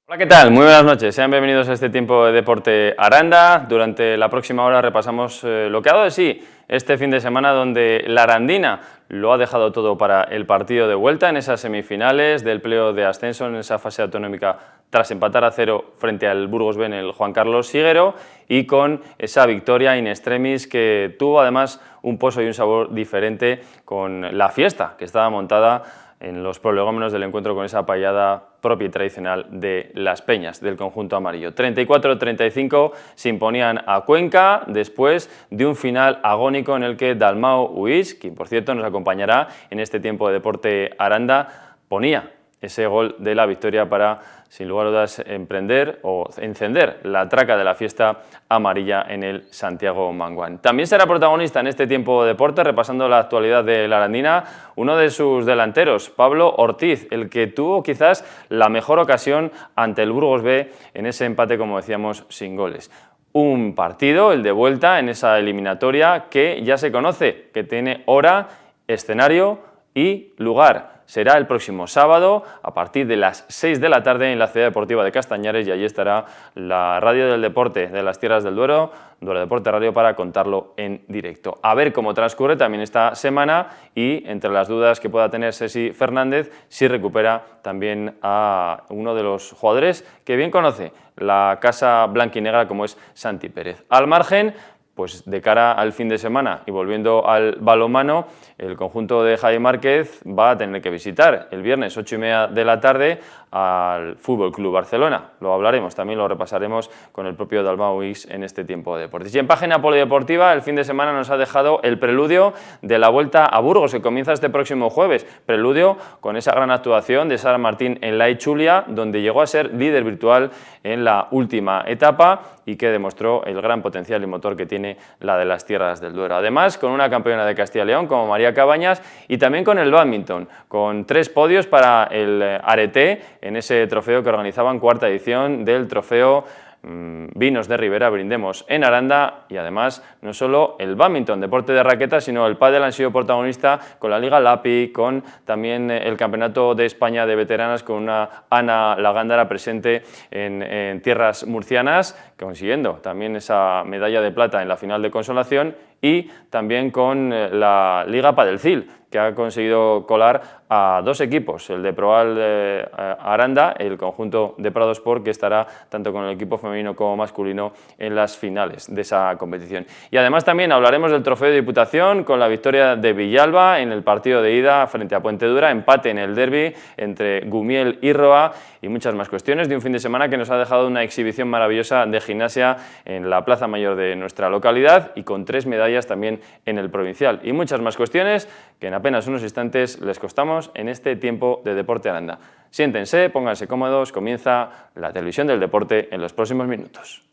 Hola, ¿qué tal? Muy buenas noches. Sean bienvenidos a este tiempo de Deporte Aranda. Durante la próxima hora repasamos lo que ha dado de sí este fin de semana, donde la arandina lo ha dejado todo para el partido de vuelta en esas semifinales del playoff de ascenso, en esa fase autonómica, tras empatar a 0 frente al Burgos B en el Juan Carlos Siguero, y con esa victoria in extremis que tuvo además un pozo y un sabor diferente con la fiesta que estaba montada en los prolegómenos del encuentro con esa payada propia y tradicional de Las Peñas, del conjunto amarillo. 34-35 se imponían a Cuenca después de un final agónico en el que Dalmau Uís, quien por cierto nos acompañará en este tiempo de Deporte Aranda, ponía ese gol de la victoria para, sin lugar a dudas, emprender o encender la traca de la fiesta amarilla en el Santiago Manguán. También será protagonista en este tiempo de deporte, repasando la actualidad de la arandina, uno de sus delanteros, Pablo Ortiz, el que tuvo quizás la mejor ocasión ante el Burgos B en ese empate, como decíamos, sin goles. Un partido, el de vuelta en esa eliminatoria, que ya se conoce, que tiene hora, escenario y lugar. Será el próximo sábado a partir de las 6 de la tarde en la Ciudad Deportiva de Castañares, y allí estará la Radio del Deporte de las Tierras del Duero, Duero Deporte Radio, para contarlo en directo. A ver cómo transcurre también esta semana, y entre las dudas que pueda tener Ceci Fernández, si recupera también a uno de los jugadores que bien conoce la casa blanquinegra, como es Santi Pérez. Al margen, pues de cara al fin de semana y volviendo al balonmano, el conjunto de Javi Márquez va a tener que visitar el viernes 8:30 de la tarde al Fútbol Club Barcelona. Lo hablaremos, también lo repasaremos con el propio Dalmau Uís en este tiempo de deportes. Y en página polideportiva, el fin de semana nos ha dejado el preludio de la vuelta a Burgos, que comienza este próximo jueves. Preludio con esa gran actuación de Sara Martín en la Ichulia, donde llegó a ser líder virtual en la última etapa y que demostró el gran potencial y motor que tiene la de las Tierras del Duero. Además, con una campeona de Castilla y León como María Cabañas, y también con el bádminton, con 3 podios para el Arete en ese trofeo que organizaban, cuarta edición del trofeo Vinos de Ribera Brindemos en Aranda. Y además, no solo el bádminton, deporte de raqueta, sino el pádel han sido protagonista con la Liga LAPI, con también el Campeonato de España de Veteranas, con una Ana Lagándara presente en tierras murcianas, consiguiendo también esa medalla de plata en la final de consolación, y también con la Liga Padelcil, que ha conseguido colar a 2 equipos, el de Proal Aranda, el conjunto de Prado Sport, que estará tanto con el equipo femenino como masculino en las finales de esa competición. Y además también hablaremos del Trofeo de Diputación, con la victoria de Villalba en el partido de ida frente a Puentedura, empate en el derbi entre Gumiel y Roa, y muchas más cuestiones de un fin de semana que nos ha dejado una exhibición maravillosa de gimnasia en la Plaza Mayor de nuestra localidad, y con 3 medallas también en el provincial, y muchas más cuestiones que en apenas unos instantes les costamos en este tiempo de Deporte Aranda. Siéntense, pónganse cómodos, comienza la televisión del deporte en los próximos minutos.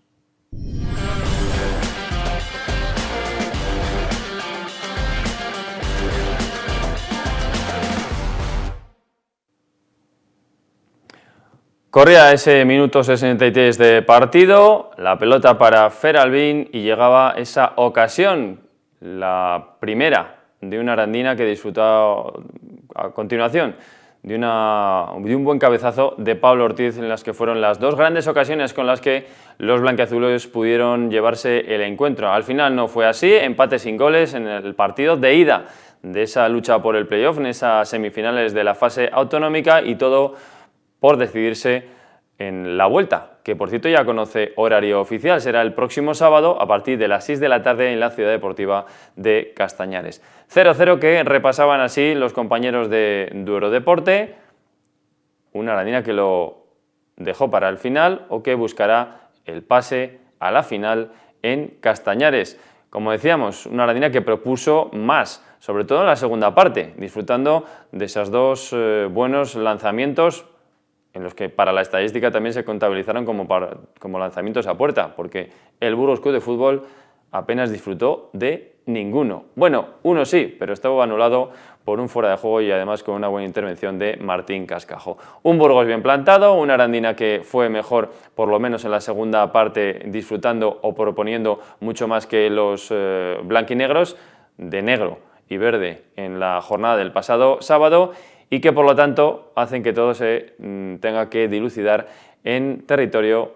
Corría ese minuto 63 de partido, la pelota para Fer Albín, y llegaba esa ocasión, la primera de una arandina que disfrutaba a continuación de un buen cabezazo de Pablo Ortiz, en las que fueron las 2 grandes ocasiones con las que los blanquiazules pudieron llevarse el encuentro. Al final no fue así, empate sin goles en el partido de ida de esa lucha por el playoff, en esas semifinales de la fase autonómica, y todo por decidirse en la vuelta, que por cierto ya conoce horario oficial. Será el próximo sábado a partir de las 6 de la tarde en la Ciudad Deportiva de Castañares. 0-0 que repasaban así los compañeros de Duero Deporte, una arandina que lo dejó para el final o que buscará el pase a la final en Castañares. Como decíamos, una arandina que propuso más, sobre todo en la segunda parte, disfrutando de esos 2 buenos lanzamientos, en los que para la estadística también se contabilizaron como lanzamientos a puerta, porque el Burgos Club de Fútbol apenas disfrutó de ninguno. Bueno, uno sí, pero estaba anulado por un fuera de juego, y además con una buena intervención de Martín Cascajo. Un Burgos bien plantado, una arandina que fue mejor, por lo menos en la segunda parte, disfrutando o proponiendo mucho más que los blanquinegros, de negro y verde en la jornada del pasado sábado, y que por lo tanto hacen que todo se tenga que dilucidar en territorio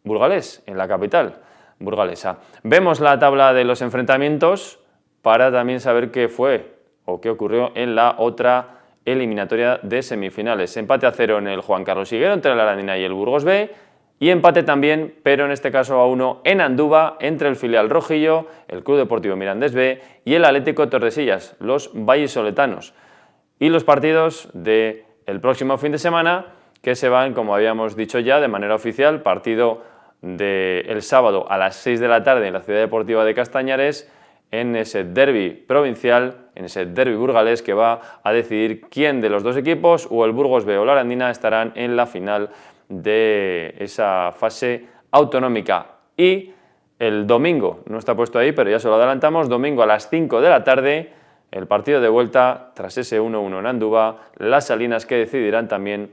burgalés, en la capital burgalesa. Vemos la tabla de los enfrentamientos para también saber qué fue o qué ocurrió en la otra eliminatoria de semifinales. Empate a 0 en el Juan Carlos Higuero entre el Arandina y el Burgos B, y empate también, pero en este caso a 1, en Andúba entre el filial rojillo, el Club Deportivo Mirandés B y el Atlético Tordesillas, los vallisoletanos. Y los partidos del próximo fin de semana, que se van, como habíamos dicho ya, de manera oficial, partido del sábado a las 6 de la tarde en la Ciudad Deportiva de Castañares, en ese derbi provincial, en ese derbi burgalés que va a decidir quién de los dos equipos, o el Burgos B o la Arandina, estarán en la final de esa fase autonómica. Y el domingo, no está puesto ahí, pero ya se lo adelantamos, domingo a las 5 de la tarde, el partido de vuelta, tras ese 1-1 en Andúba, las Salinas, que decidirán también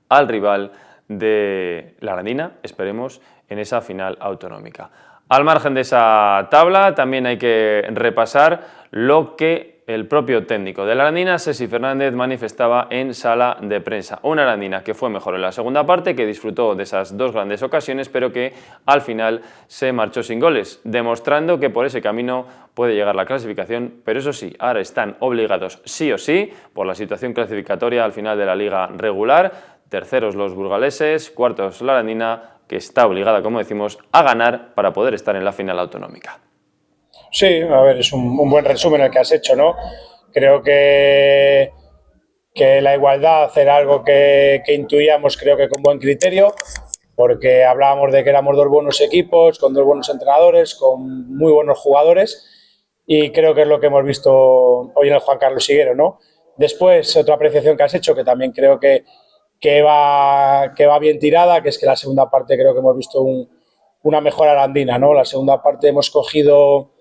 al rival de la Arandina, esperemos, en esa final autonómica. Al margen de esa tabla, también hay que repasar lo que el propio técnico de la Arandina, Sesi Fernández, manifestaba en sala de prensa. Una Arandina que fue mejor en la segunda parte, que disfrutó de esas dos grandes ocasiones, pero que al final se marchó sin goles, demostrando que por ese camino puede llegar la clasificación, pero eso sí, ahora están obligados sí o sí, por la situación clasificatoria al final de la liga regular, terceros los burgaleses, cuartos la Arandina, que está obligada, como decimos, a ganar para poder estar en la final autonómica. Sí, a ver, es un buen resumen el que has hecho, ¿no? Creo que la igualdad era algo que intuíamos, creo que con buen criterio, porque hablábamos de que éramos dos buenos equipos, con dos buenos entrenadores, con muy buenos jugadores, y creo que es lo que hemos visto hoy en el Juan Carlos Higuero, ¿no? Después, otra apreciación que has hecho, que también creo que va bien tirada, que es que la segunda parte creo que hemos visto una mejor arandina, ¿no? La segunda parte hemos cogido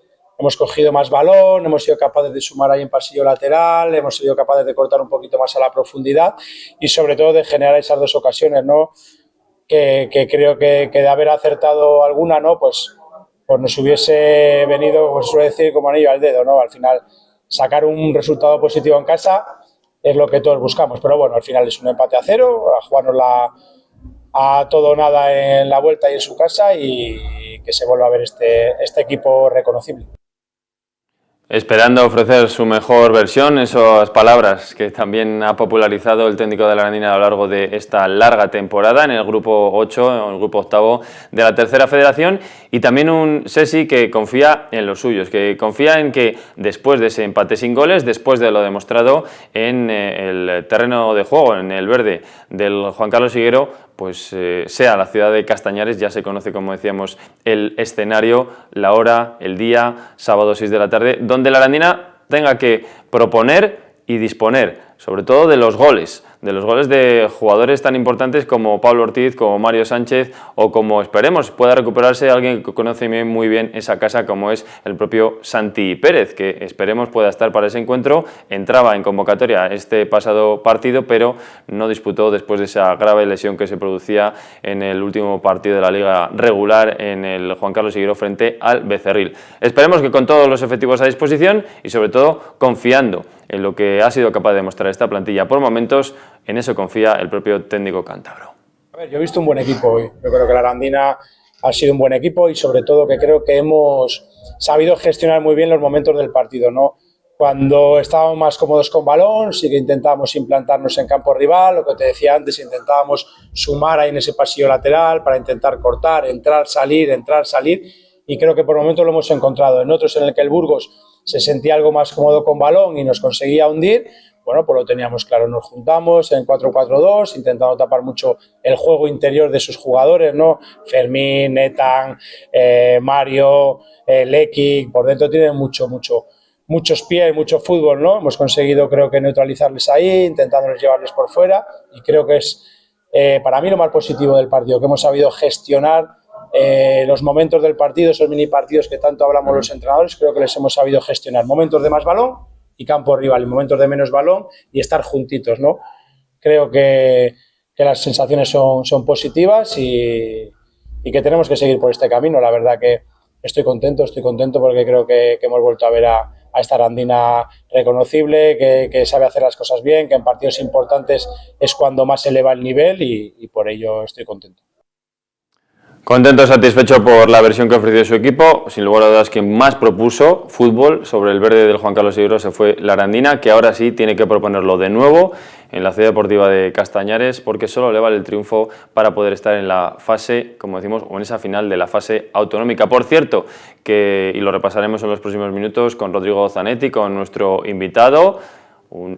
más balón, hemos sido capaces de sumar ahí en pasillo lateral, hemos sido capaces de cortar un poquito más a la profundidad y sobre todo de generar esas dos ocasiones, ¿no? Que creo que de haber acertado alguna, ¿no? Pues nos hubiese venido, pues suele decir, como anillo al dedo, ¿no? Al final, sacar un resultado positivo en casa es lo que todos buscamos, pero bueno, al final es un empate a 0, a jugarnos a todo o nada en la vuelta y en su casa, y que se vuelva a ver este equipo reconocible. Esperando ofrecer su mejor versión, esas palabras que también ha popularizado el técnico de la Arandina a lo largo de esta larga temporada en el grupo 8, en el grupo octavo de la tercera federación, y también un Sesi que confía en los suyos, que confía en que después de ese empate sin goles, después de lo demostrado en el terreno de juego, en el verde del Juan Carlos Higuero, pues sea la ciudad de Castañares, ya se conoce, como decíamos, el escenario, la hora, el día, sábado 6 de la tarde, donde la Arandina tenga que proponer y disponer, sobre todo de los goles de jugadores tan importantes como Pablo Ortiz, como Mario Sánchez, o como esperemos pueda recuperarse alguien que conoce muy bien esa casa, como es el propio Santi Pérez, que esperemos pueda estar para ese encuentro. Entraba en convocatoria este pasado partido, pero no disputó después de esa grave lesión que se producía en el último partido de la liga regular en el Juan Carlos Higuero frente al Becerril. Esperemos que con todos los efectivos a disposición y sobre todo confiando en lo que ha sido capaz de demostrar esta plantilla por momentos, en eso confía el propio técnico cántabro. A ver, yo he visto un buen equipo hoy. Yo creo que la Arandina ha sido un buen equipo y sobre todo que creo que hemos sabido gestionar muy bien los momentos del partido, ¿no? Cuando estábamos más cómodos con balón, sí que intentábamos implantarnos en campo rival, lo que te decía antes, intentábamos sumar ahí en ese pasillo lateral para intentar cortar, entrar, salir, y creo que por momentos lo hemos encontrado. En otros en el que el Burgos se sentía algo más cómodo con balón y nos conseguía hundir, bueno, pues lo teníamos claro, nos juntamos en 4-4-2, intentando tapar mucho el juego interior de sus jugadores, ¿no? Fermín, Netan, Mario, Lecky, por dentro tienen muchos pies, mucho fútbol, ¿no? Hemos conseguido, creo que, neutralizarles ahí, intentándoles llevarles por fuera, y creo que es para mí lo más positivo del partido, que hemos sabido gestionar los momentos del partido, esos mini partidos que tanto hablamos los entrenadores, creo que les hemos sabido gestionar momentos de más balón y campo rival, y momentos de menos balón y estar juntitos, ¿no? Creo que las sensaciones son positivas y que tenemos que seguir por este camino. La verdad que estoy contento porque creo que hemos vuelto a ver a a esta Arandina reconocible, que sabe hacer las cosas bien, que en partidos importantes es cuando más se eleva el nivel y por ello estoy contento. Contento, satisfecho por la versión que ofreció su equipo. Sin lugar a dudas, quien más propuso fútbol sobre el verde del Juan Carlos Iglesias fue la Arandina, que ahora sí tiene que proponerlo de nuevo en la Ciudad Deportiva de Castañares, porque solo le vale el triunfo para poder estar en la fase, como decimos, o en esa final de la fase autonómica. Por cierto, y lo repasaremos en los próximos minutos con Rodrigo Zanetti, con nuestro invitado,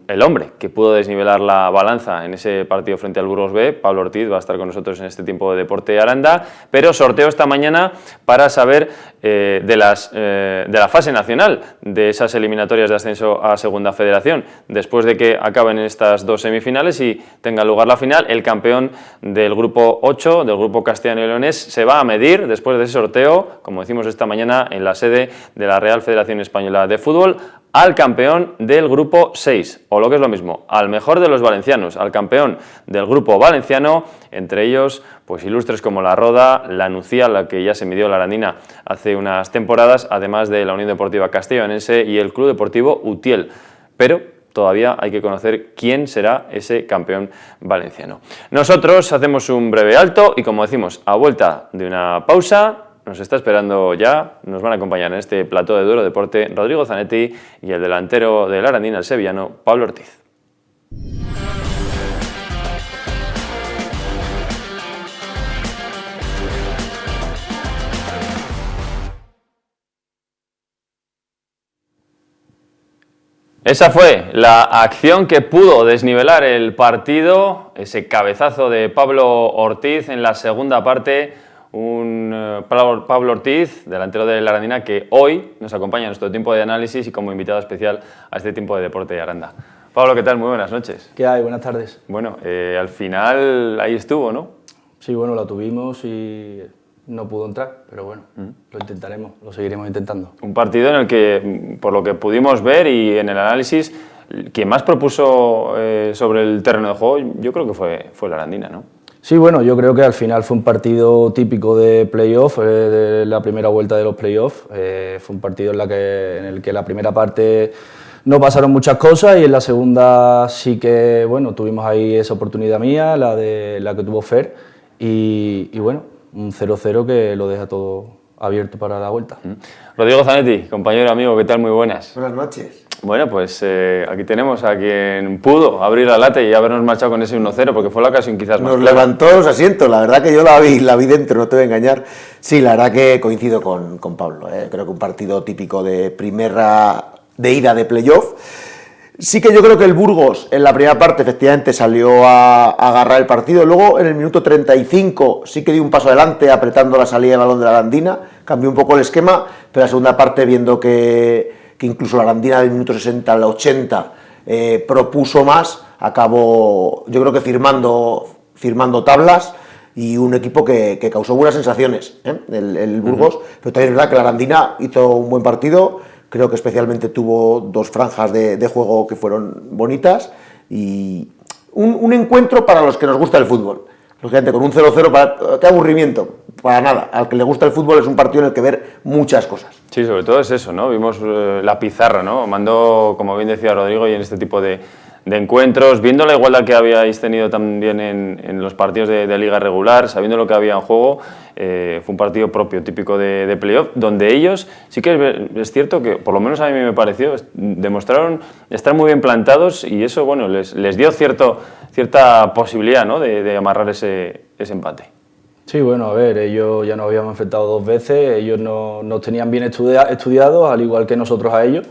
el hombre que pudo desnivelar la balanza en ese partido frente al Burgos B. Pablo Ortiz va a estar con nosotros en este tiempo de Deporte Aranda, pero sorteo esta mañana para saber de la fase nacional de esas eliminatorias de ascenso a Segunda Federación. Después de que acaben estas dos semifinales y tenga lugar la final, el campeón del grupo 8, del grupo castellano y leonés, se va a medir después de ese sorteo, como decimos esta mañana, en la sede de la Real Federación Española de Fútbol, al campeón del grupo 6, o lo que es lo mismo, al mejor de los valencianos, al campeón del grupo valenciano, entre ellos pues ilustres como la Roda, la Nucía, la que ya se midió la Arandina hace unas temporadas, además de la Unión Deportiva Castellonense y el Club Deportivo Utiel. Pero todavía hay que conocer quién será ese campeón valenciano. Nosotros hacemos un breve alto y, como decimos, a vuelta de una pausa, nos está esperando ya, nos van a acompañar en este plató de Duro Deporte Rodrigo Zanetti y el delantero de la Arandina, el sevillano, Pablo Ortiz. Esa fue la acción que pudo desnivelar el partido, ese cabezazo de Pablo Ortiz en la segunda parte. Pablo Ortiz, delantero de la Arandina, que hoy nos acompaña en nuestro tiempo de análisis y como invitado especial a este tiempo de Deporte de Aranda. Pablo, ¿qué tal? Muy buenas noches. ¿Qué hay? Buenas tardes. Bueno, al final ahí estuvo, ¿no? Sí, bueno, la tuvimos y no pudo entrar, pero bueno, lo intentaremos, lo seguiremos intentando. Un partido en el que, por lo que pudimos ver y en el análisis, quien más propuso sobre el terreno de juego, yo creo que fue la Arandina, ¿no? Sí, bueno, yo creo que al final fue un partido típico de playoff, de la primera vuelta de los playoffs. Fue un partido en el que la primera parte no pasaron muchas cosas y en la segunda sí que, bueno, tuvimos ahí esa oportunidad mía, la que tuvo Fer, y bueno, un 0-0 que lo deja todo abierto para la vuelta. Rodrigo Zanetti, compañero, amigo, ¿qué tal? Muy buenas. Buenas noches. Bueno, pues aquí tenemos a quien pudo abrir la lata y habernos marchado con ese 1-0, porque fue la ocasión quizás más Nos clara. levantó los asientos, la verdad que yo la vi dentro, no te voy a engañar. Sí, la verdad que coincido con Pablo, creo que un partido típico de ida de playoff. Sí que yo creo que el Burgos en la primera parte efectivamente salió a agarrar el partido, luego en el minuto 35 sí que dio un paso adelante apretando la salida de balón de la Arandina, cambió un poco el esquema, pero la segunda parte viendo que incluso la Arandina del minuto 60 al 80 propuso más, acabó yo creo que firmando tablas y un equipo que causó buenas sensaciones, el Burgos, pero también es verdad que la Arandina hizo un buen partido. Creo que especialmente tuvo dos franjas de juego que fueron bonitas y un encuentro para los que nos gusta el fútbol. Lógicamente, con un 0-0, ¿qué aburrimiento? Para nada. Al que le gusta el fútbol es un partido en el que ver muchas cosas. Sí, sobre todo es eso, ¿no? Vimos la pizarra, ¿no? Mandó, como bien decía Rodrigo, y en este tipo de encuentros, viendo la igualdad que habíais tenido también en los partidos de liga regular, sabiendo lo que había en juego, fue un partido propio, típico de playoff, donde ellos, sí que es cierto que, por lo menos a mí me pareció, demostraron estar muy bien plantados y eso, bueno, les dio cierta posibilidad, ¿no?, de amarrar ese empate. Sí, bueno, a ver, ellos ya nos habíamos enfrentado dos veces, ellos nos tenían bien estudiados, al igual que nosotros a ellos.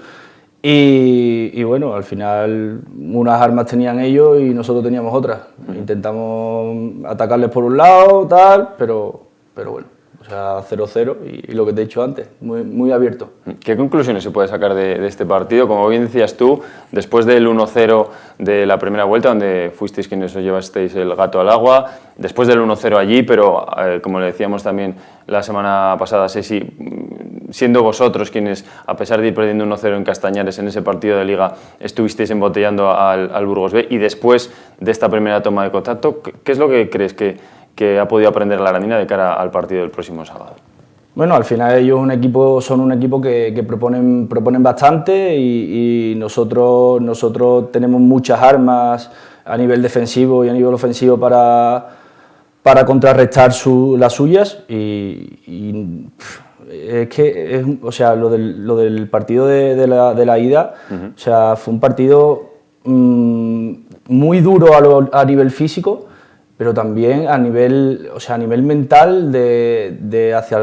Y bueno, al final unas armas tenían ellos y nosotros teníamos otras. Intentamos atacarles por un lado, tal, pero bueno, o sea, 0-0 y lo que te he dicho antes, muy abierto. ¿Qué conclusiones se puede sacar de este partido? Como bien decías tú, después del 1-0 de la primera vuelta, donde fuisteis quienes os llevasteis el gato al agua, después del 1-0 allí, pero como le decíamos también la semana pasada, Sesi, siendo vosotros quienes, a pesar de ir perdiendo 1-0 en Castañares en ese partido de Liga, estuvisteis embotellando al Burgos B, y después de esta primera toma de contacto, ¿qué es lo que crees que ha podido aprender la Arandina de cara al partido del próximo sábado? Bueno, al final ellos son un equipo que proponen bastante y nosotros tenemos muchas armas a nivel defensivo y a nivel ofensivo para contrarrestar las suyas y es que o sea, lo del partido de la ida, o sea, fue un partido muy duro a nivel físico, pero también a nivel mental, hacia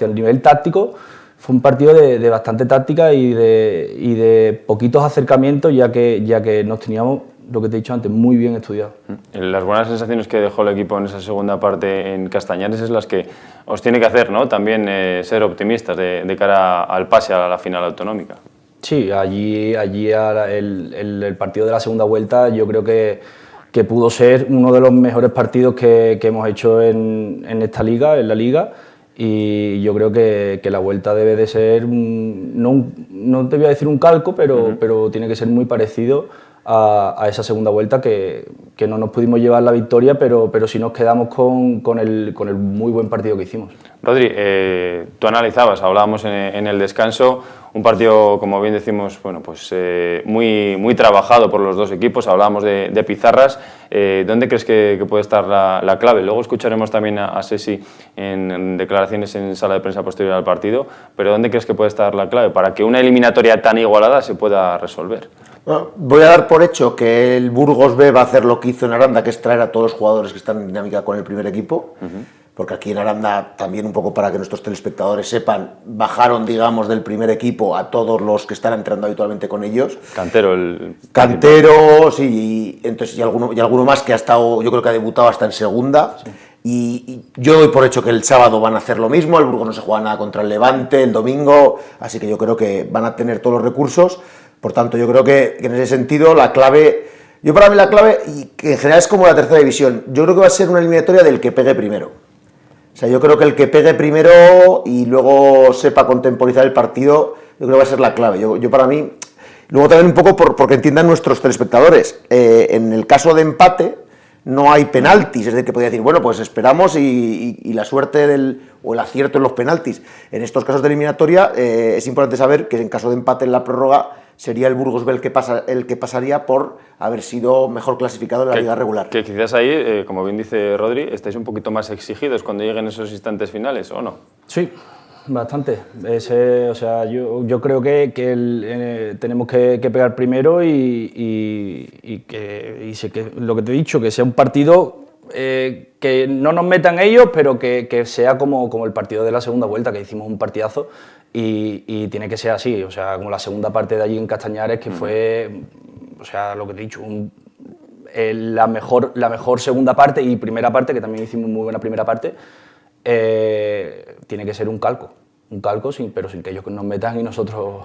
el nivel táctico, fue un partido de bastante táctica y de poquitos acercamientos, ya que nos teníamos, lo que te he dicho antes, muy bien estudiado. Las buenas sensaciones que dejó el equipo en esa segunda parte en Castañares es las que os tiene que hacer, ¿no? También ser optimistas de cara al pase a la final autonómica. Sí, allí el partido de la segunda vuelta yo creo que pudo ser uno de los mejores partidos que hemos hecho en esta liga, en la liga, y yo creo que la vuelta debe de ser, no te voy a decir un calco, pero tiene que ser muy parecido a esa segunda vuelta que no nos pudimos llevar la victoria, pero sí nos quedamos con el muy buen partido que hicimos. Rodri, tú analizabas, hablábamos en el descanso, un partido, como bien decimos, bueno, pues muy trabajado por los dos equipos, hablábamos de pizarras. ¿Dónde crees que puede estar la clave? Luego escucharemos también a Sesi en declaraciones en sala de prensa posterior al partido, pero ¿dónde crees que puede estar la clave para que una eliminatoria tan igualada se pueda resolver? Bueno, voy a dar por hecho que el Burgos B va a hacer lo que hizo en Aranda, que es traer a todos los jugadores que están en dinámica con el primer equipo. Porque aquí en Aranda, también un poco para que nuestros telespectadores sepan, bajaron, digamos, del primer equipo a todos los que están entrando habitualmente con ellos. Cantero, sí, y alguno más que ha estado, yo creo que ha debutado hasta en segunda. Sí. Y yo doy por hecho que el sábado van a hacer lo mismo, el Burgos no se juega nada contra el Levante, el domingo, así que yo creo que van a tener todos los recursos. Por tanto, yo creo que en ese sentido la clave, para mí la clave, y que en general es como la tercera división, yo creo que va a ser una eliminatoria del que pegue primero. O sea, yo creo que el que pegue primero y luego sepa contemporizar el partido, yo creo que va a ser la clave. Yo para mí, luego también un poco porque entiendan nuestros telespectadores, en el caso de empate no hay penaltis, es decir, que podría decir, bueno, pues esperamos y la suerte o el acierto en los penaltis. En estos casos de eliminatoria es importante saber que en caso de empate en la prórroga sería el Burgos B el que pasaría por haber sido mejor clasificado en la liga regular. Que quizás ahí, como bien dice Rodri, estáis un poquito más exigidos cuando lleguen esos instantes finales, ¿o no? Sí, bastante. O sea, yo creo que tenemos que pegar primero y que lo que te he dicho, que sea un partido que no nos metan ellos, pero que sea como el partido de la segunda vuelta, que hicimos un partidazo. Y tiene que ser así, o sea, como la segunda parte de allí en Castañares, que fue, o sea, lo que te he dicho, la mejor segunda parte y primera parte, que también hicimos muy buena primera parte, tiene que ser un calco, pero sin que ellos nos metan y nosotros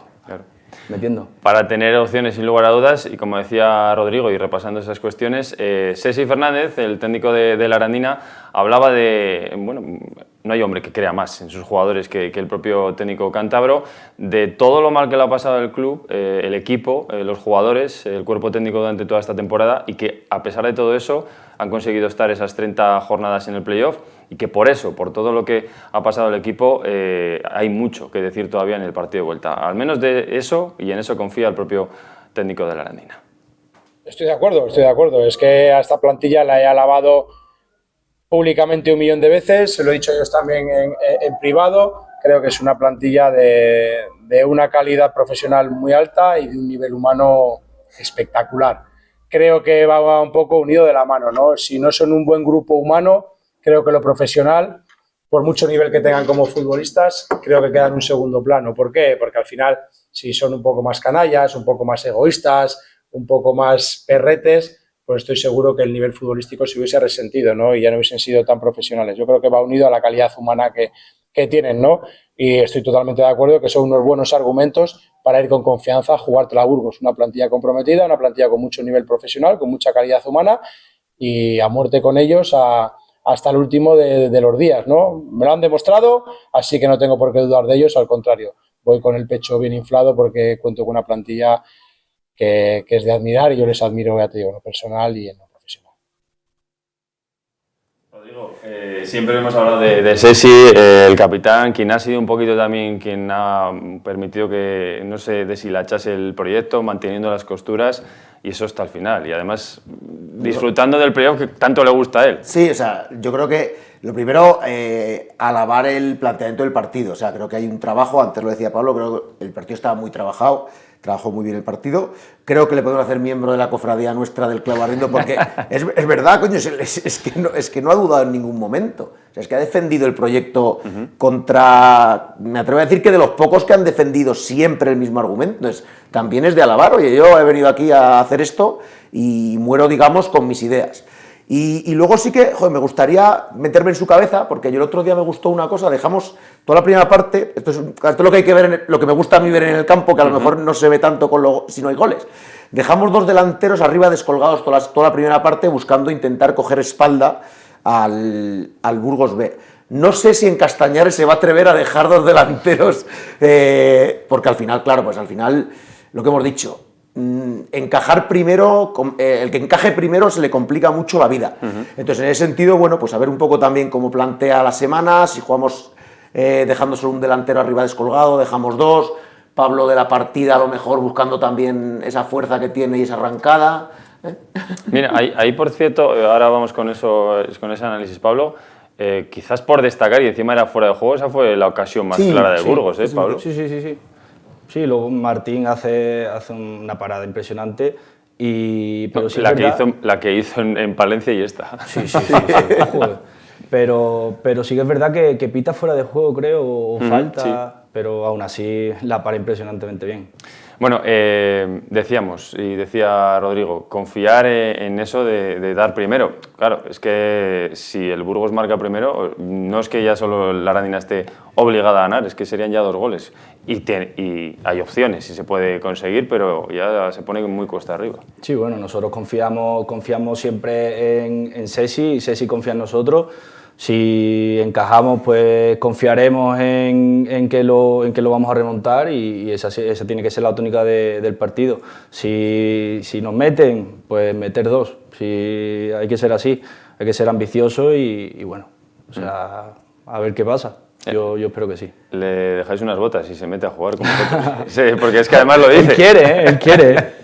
metiendo. Para tener opciones sin lugar a dudas, y como decía Rodrigo, y repasando esas cuestiones, Sesi Fernández, el técnico de la Arandina, hablaba de, bueno, no hay hombre que crea más en sus jugadores que el propio técnico cántabro, de todo lo mal que le ha pasado al club, el equipo, los jugadores, el cuerpo técnico durante toda esta temporada, y que a pesar de todo eso han conseguido estar esas 30 jornadas en el playoff, y que por eso, por todo lo que ha pasado el equipo, hay mucho que decir todavía en el partido de vuelta. Al menos de eso, y en eso confía el propio técnico de la Arandina. Estoy de acuerdo. Es que a esta plantilla la he alabado públicamente 1 millón de veces, se lo he dicho yo también en privado. Creo que es una plantilla de una calidad profesional muy alta y de un nivel humano espectacular. Creo que va un poco unido de la mano, ¿no? Si no son un buen grupo humano, creo que lo profesional, por mucho nivel que tengan como futbolistas, creo que queda en un segundo plano. ¿Por qué? Porque al final, si son un poco más canallas, un poco más egoístas, un poco más perretes, pues estoy seguro que el nivel futbolístico se hubiese resentido, ¿no? Y ya no hubiesen sido tan profesionales. Yo creo que va unido a la calidad humana que tienen, ¿no? Y estoy totalmente de acuerdo que son unos buenos argumentos para ir con confianza a jugártela a Burgos. Una plantilla comprometida, una plantilla con mucho nivel profesional, con mucha calidad humana y a muerte con ellos hasta el último de los días, ¿no? Me lo han demostrado, así que no tengo por qué dudar de ellos, al contrario. Voy con el pecho bien inflado porque cuento con una plantilla que es de admirar y yo les admiro, ya te digo, en lo personal y en lo profesional. Siempre hemos hablado de Sesi, el capitán, quien ha sido un poquito también quien ha permitido que no se deshilachase el proyecto, manteniendo las costuras, y eso hasta el final. Y además disfrutando del playoff que tanto le gusta a él. Sí, o sea, yo creo que lo primero, alabar el planteamiento del partido. O sea, creo que hay un trabajo, antes lo decía Pablo, creo que el partido estaba muy trabajado, trabajó muy bien el partido. Creo que le podemos hacer miembro de la cofradía nuestra del clavo ardiendo, porque es verdad, coño, es que no ha dudado en ningún momento. O sea, es que ha defendido el proyecto contra... Me atrevo a decir que de los pocos que han defendido siempre el mismo argumento. Entonces, también es de alabar. Oye, yo he venido aquí a hacer esto y muero, digamos, con mis ideas. Y luego sí que, joder, me gustaría meterme en su cabeza, porque yo el otro día me gustó una cosa, dejamos toda la primera parte, esto es lo que hay que ver, lo que me gusta a mí ver en el campo, que a lo mejor no se ve tanto si no hay goles. Dejamos dos delanteros arriba descolgados toda la primera parte, buscando intentar coger espalda al Burgos B. No sé si en Castañares se va a atrever a dejar dos delanteros, porque al final, claro, pues al final, lo que hemos dicho, encajar primero, el que encaje primero se le complica mucho la vida. Entonces, en ese sentido, bueno, pues a ver un poco también cómo plantea la semana, si jugamos dejando solo un delantero arriba descolgado, dejamos dos, Pablo de la partida a lo mejor buscando también esa fuerza que tiene y esa arrancada. Mira, ahí por cierto, ahora vamos con eso, con ese análisis, Pablo. Quizás por destacar, y encima era fuera de juego, esa fue la ocasión más clara de Burgos, Pablo. Sí. Sí, luego Martín hace una parada impresionante, pero sí la que hizo en Palencia y esta. Sí. Joder. Pero sí que es verdad que pita fuera de juego, creo, o falta, pero aún así la para impresionantemente bien. Bueno, decíamos, y decía Rodrigo, confiar en eso de dar primero. Claro, es que si el Burgos marca primero, no es que ya solo la Arandina esté obligada a ganar, es que serían ya 2 goles. Y hay opciones, y se puede conseguir, pero ya se pone muy cuesta arriba. Sí, bueno, nosotros confiamos siempre en Sesi, y Sesi confía en nosotros. Si encajamos, pues confiaremos en que lo vamos a remontar, y esa tiene que ser la tónica del partido. Si nos meten, pues meter 2. Si hay que ser así, hay que ser ambicioso y bueno, o sea, a ver qué pasa. Yo espero que sí. Le dejáis unas botas y se mete a jugar con vosotros. Sí, porque es que además lo dice. Él quiere.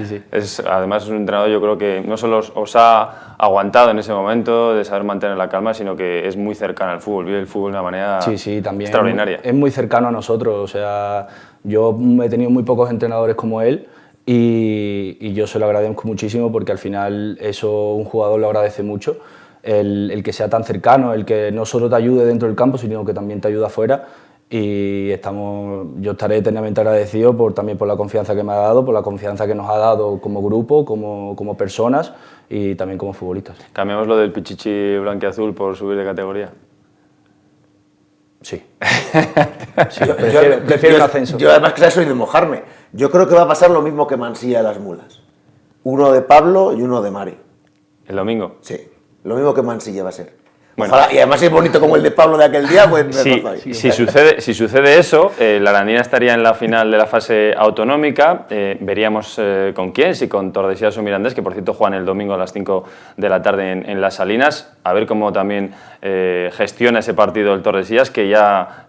Sí. Además es un entrenador, yo creo que no solo os ha aguantado en ese momento de saber mantener la calma, sino que es muy cercano al fútbol, vive el fútbol de una manera también extraordinaria. Es muy cercano a nosotros, o sea, yo he tenido muy pocos entrenadores como él, y yo se lo agradezco muchísimo, porque al final eso un jugador lo agradece mucho, el que sea tan cercano, el que no solo te ayude dentro del campo, sino que también te ayuda afuera. Y yo estaré eternamente agradecido también por la confianza que me ha dado, por la confianza que nos ha dado como grupo, como personas y también como futbolistas. ¿Cambiamos lo del pichichi blanquiazul por subir de categoría? Sí. Prefiero un ascenso. Yo además que soy de mojarme. Yo creo que va a pasar lo mismo que Mansilla de las Mulas. Uno de Pablo y uno de Mari. ¿El domingo? Sí, lo mismo que Mansilla va a ser. Bueno. Ojalá, y además es bonito como el de Pablo de aquel día, pues si sucede eso, la Arandina estaría en la final de la fase autonómica. Veríamos con quién, si con Tordesillas o Mirandés, que por cierto juegan el domingo a las 5 de la tarde en Las Salinas. A ver cómo también gestiona ese partido el Tordesillas, que ya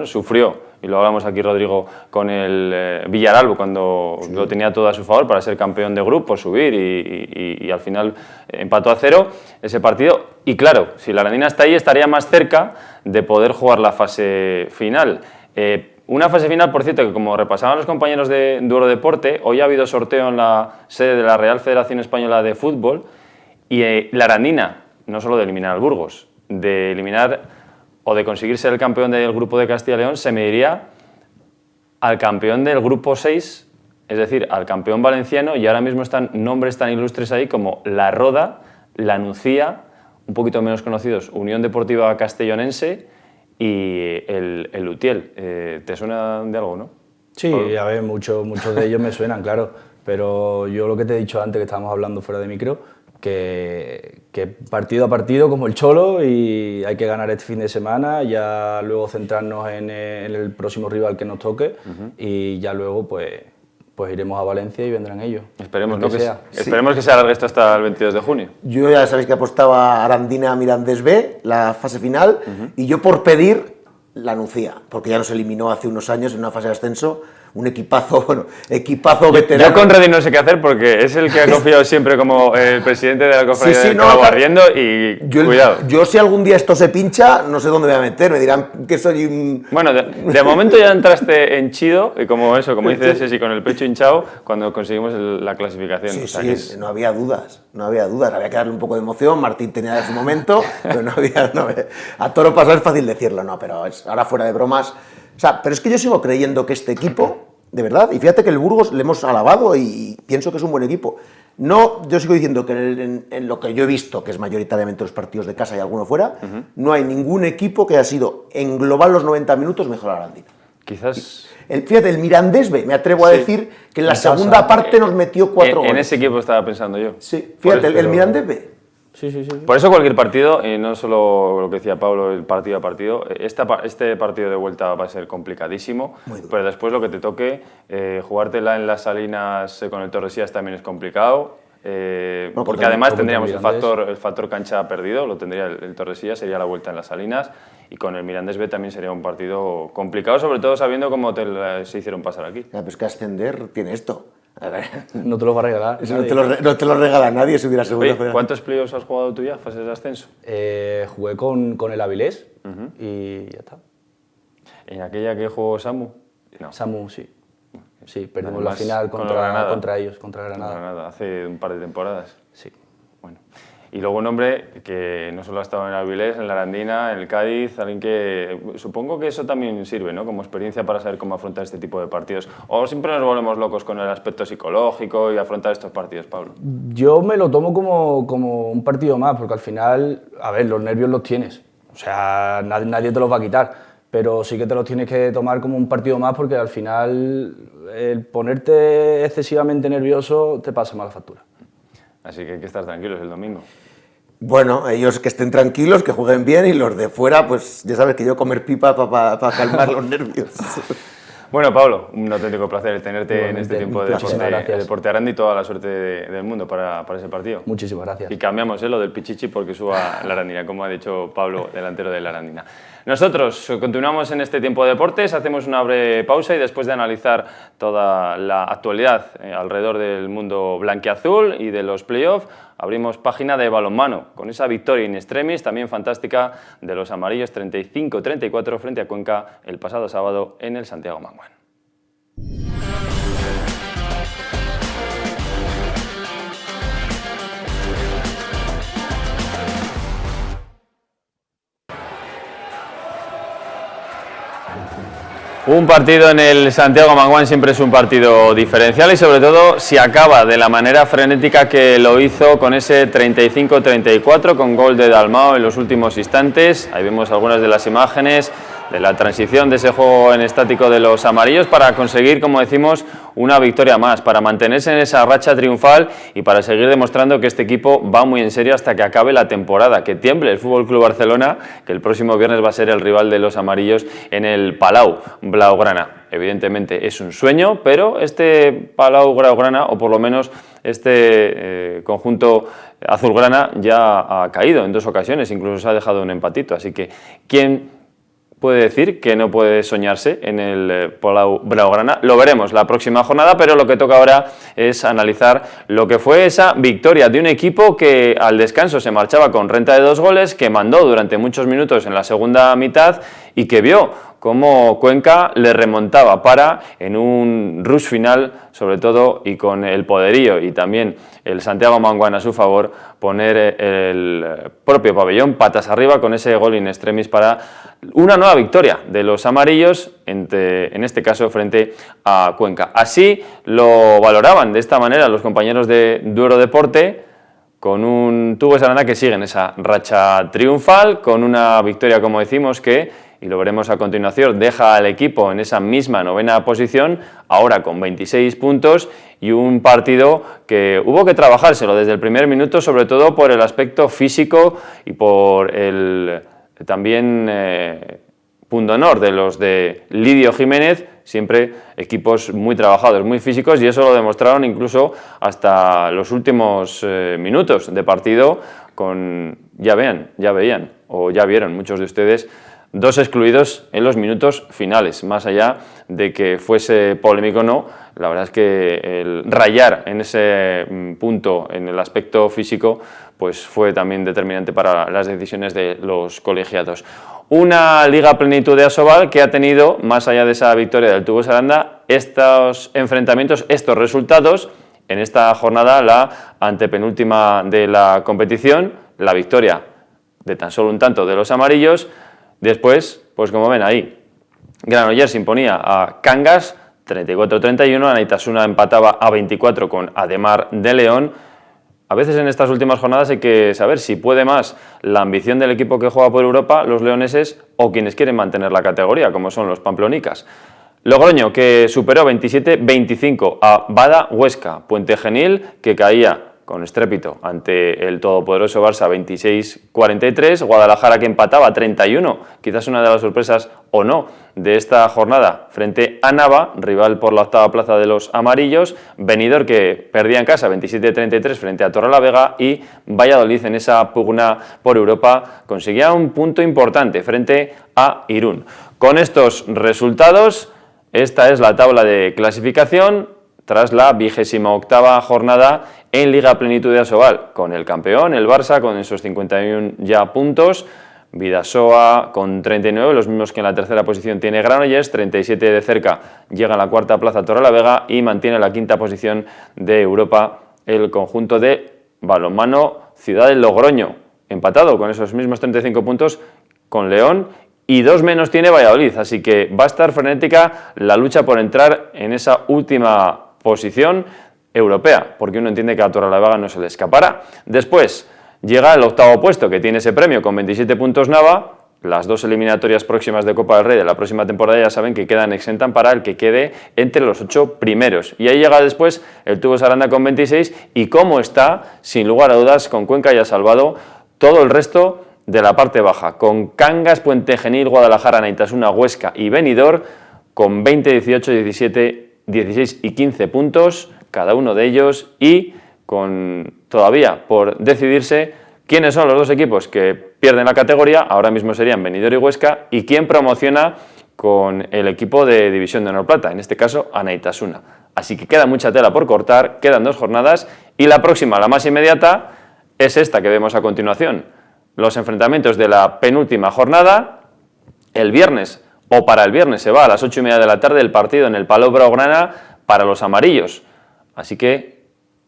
sufrió, y lo hablamos aquí, Rodrigo, con el Villaralbo, cuando lo tenía todo a su favor para ser campeón de grupo, subir, y al final empató a 0 ese partido. Y claro, si la Arandina está ahí, estaría más cerca de poder jugar la fase final. Una fase final, por cierto, que como repasaban los compañeros de Duero Deporte, hoy ha habido sorteo en la sede de la Real Federación Española de Fútbol, y la Arandina, no solo de eliminar al Burgos, de eliminar o de conseguir ser el campeón del grupo de Castilla y León, se mediría al campeón del grupo 6, es decir, al campeón valenciano, y ahora mismo están nombres tan ilustres ahí como La Roda, La Nucía, un poquito menos conocidos, Unión Deportiva Castellonense y el Utiel. ¿Te suena de algo, no? Sí, a ver, muchos de ellos me suenan, claro, pero yo lo que te he dicho antes, que estábamos hablando fuera de micro, que partido a partido como el Cholo, y hay que ganar este fin de semana, ya luego centrarnos en el próximo rival que nos toque, y ya luego pues pues iremos a Valencia y vendrán ellos. Esperemos, el ¿no? sea. Esperemos que se alargue esto hasta el 22 de junio. Yo ya sabéis que apostaba Arandina Mirandés B, la fase final, y yo por pedir la Nucía, porque ya nos eliminó hace unos años en una fase de ascenso, un equipazo, bueno, equipazo veterano. Yo con Reddy no sé qué hacer porque es el que ha confiado siempre como el presidente de la cofradía Sí, del no, Cabo claro. Arriendo y cuidado. Yo si algún día esto se pincha, no sé dónde me voy a meter, me dirán que soy un... Bueno, de momento ya entraste en chido y como dices Ceci, con el pecho hinchado cuando conseguimos la clasificación. Sí, O sea, sí, que es- no había dudas, había que darle un poco de emoción, Martín tenía de su momento, pero no había, a toro pasado es fácil decirlo, no, pero ahora fuera de bromas, o sea, pero es que yo sigo creyendo que este equipo, de verdad, y fíjate que el Burgos le hemos alabado y pienso que es un buen equipo. No, yo sigo diciendo que en lo que yo he visto, que es mayoritariamente los partidos de casa y alguno fuera, no hay ningún equipo que haya sido en global los 90 minutos mejor a Arandina. quizás Fíjate, el Mirandés B, me atrevo a Sí. decir que en la En casa. segunda parte nos metió 4 goles. en ese equipo estaba pensando yo. Sí, Por fíjate, eso, el Mirandés B. Sí. Por eso cualquier partido, y no solo lo que decía Pablo, el partido a partido, este partido de vuelta va a ser complicadísimo, pero después lo que te toque, jugártela en las Salinas con el Torresías también es complicado, porque además contra tendríamos el Mirandés. factor cancha perdido, lo tendría el Torresías, sería la vuelta en las Salinas, y con el Mirandés B también sería un partido complicado, sobre todo sabiendo cómo se hicieron pasar aquí. Ya, pues que ascender tiene esto. A ver, No te los va a regalar. eso nadie. no te lo regala nadie subir a segunda. Oye, ¿cuántos playoffs has jugado tú ya, fases de ascenso? Jugué con el Avilés y ya está. ¿En aquella que jugó Samu? No. Samu, sí. Sí, perdimos Además, la final con los Granada. contra ellos, contra Granada. Granada, hace un par de temporadas. Sí. Bueno. Y luego un hombre que no solo ha estado en Avilés, en la Arandina, en el Cádiz, alguien que supongo que eso también sirve, ¿no? Como experiencia para saber cómo afrontar este tipo de partidos. O siempre nos volvemos locos con el aspecto psicológico y afrontar estos partidos, Pablo. Yo me lo tomo como un partido más, porque al final, a ver, los nervios los tienes. O sea, nadie te los va a quitar. Pero sí que te los tienes que tomar como un partido más, porque al final el ponerte excesivamente nervioso te pasa mala factura. Así que hay que estar tranquilos el domingo. Bueno, ellos que estén tranquilos, que jueguen bien, y los de fuera, pues ya sabes que yo comer pipa para calmar los nervios. Bueno, Pablo, un auténtico placer tenerte en Igualmente, este tiempo un de placer. Gracias. Deporte Aranda y toda la suerte del mundo para ese partido. Muchísimas gracias. Y cambiamos lo del Pichichi porque suba la Arandina, como ha dicho Pablo, delantero de la Arandina. Nosotros continuamos en este tiempo de deportes, hacemos una breve pausa y después de analizar toda la actualidad alrededor del mundo blanquiazul y de los playoffs, abrimos página de balonmano con esa victoria in extremis también fantástica de los amarillos 35-34 frente a Cuenca el pasado sábado en el Santiago Manguán. Un partido en el Santiago Manguán siempre es un partido diferencial y sobre todo si acaba de la manera frenética que lo hizo con ese 35-34 con gol de Dalmao en los últimos instantes. Ahí vemos algunas de las imágenes de la transición de ese juego en estático de los amarillos para conseguir, como decimos, una victoria más, para mantenerse en esa racha triunfal y para seguir demostrando que este equipo va muy en serio hasta que acabe la temporada, que tiemble el FC Barcelona, que el próximo viernes va a ser el rival de los amarillos en el Palau Blaugrana. Evidentemente es un sueño, pero este Palau Blaugrana, o por lo menos este conjunto azulgrana, ya ha caído en 2 ocasiones, incluso se ha dejado un empatito, así que ¿quién puede decir que no puede soñarse en el Palau Blaugrana? Lo veremos la próxima jornada, pero lo que toca ahora es analizar lo que fue esa victoria de un equipo que al descanso se marchaba con renta de 2 goles, que mandó durante muchos minutos en la segunda mitad y que vio cómo Cuenca le remontaba para, en un rush final, sobre todo, y con el poderío y también el Santiago Manguán a su favor, poner el propio pabellón patas arriba con ese gol in extremis para una nueva victoria de los amarillos, en este caso frente a Cuenca. Así lo valoraban de esta manera los compañeros de Duero Deporte, con un Tubos Aranda que sigue en esa racha triunfal, con una victoria, como decimos, que, y lo veremos a continuación, deja al equipo en esa misma 9ª posición, ahora con 26 puntos, y un partido que hubo que trabajárselo desde el primer minuto, sobre todo por el aspecto físico y por el también pundonor de los de Lidio Jiménez, siempre equipos muy trabajados, muy físicos, y eso lo demostraron incluso hasta los últimos minutos de partido con, ya veían o ya vieron muchos de ustedes, 2 excluidos en los minutos finales. Más allá de que fuese polémico o no, la verdad es que el rayar en ese punto, en el aspecto físico, pues fue también determinante para las decisiones de los colegiados. Una Liga Plenitud de Asobal que ha tenido, más allá de esa victoria del Tubos Aranda, estos enfrentamientos, estos resultados. En esta jornada, la antepenúltima de la competición, la victoria de tan solo un tanto de los amarillos. Después, pues como ven ahí, Granollers imponía a Cangas 34-31, Anaitasuna empataba a 24 con Ademar de León. A veces en estas últimas jornadas hay que saber si puede más la ambición del equipo que juega por Europa, los leoneses, o quienes quieren mantener la categoría, como son los pamplonicas. Logroño, que superó 27-25 a Bada Huesca. Puente Genil, que caía con estrépito ante el todopoderoso Barça 26-43, Guadalajara que empataba 31, quizás una de las sorpresas o no de esta jornada frente a Nava, rival por la 8ª plaza de los amarillos, Benidorm que perdía en casa 27-33 frente a Torrelavega y Valladolid en esa pugna por Europa conseguía un punto importante frente a Irún. Con estos resultados, esta es la tabla de clasificación tras la 28ª jornada en Liga Plenitud de Asobal, con el campeón, el Barça, con esos 51 ya puntos, Bidasoa con 39, los mismos que en la 3ª posición tiene Granollers, 37 de cerca llega a la 4ª plaza Torrelavega y mantiene la 5ª posición de Europa el conjunto de balonmano Ciudad del Logroño, empatado con esos mismos 35 puntos con León, y 2 menos tiene Valladolid, así que va a estar frenética la lucha por entrar en esa última posición europea, porque uno entiende que a Torrelavega no se le escapará. Después llega el 8º puesto, que tiene ese premio con 27 puntos Nava. Las 2 eliminatorias próximas de Copa del Rey de la próxima temporada ya saben que quedan exentas para el que quede entre los 8 primeros. Y ahí llega después el Tubos Aranda con 26 y cómo está, sin lugar a dudas, con Cuenca ya salvado todo el resto de la parte baja, con Cangas, Puente Genil, Guadalajara, Anaitasuna, Huesca y Benidorm con 20, 18, 17, 16 y 15 puntos cada uno de ellos, y con todavía por decidirse quiénes son los 2 equipos que pierden la categoría, ahora mismo serían Benidorm y Huesca, y quién promociona con el equipo de División de Honor Plata, en este caso Anaitasuna. Así que queda mucha tela por cortar, quedan 2 jornadas, y la próxima, la más inmediata, es esta que vemos a continuación. Los enfrentamientos de la penúltima jornada, el viernes, o para el viernes se va a las 8:30 de la tarde el partido en el Palau Blaugrana para los amarillos. Así que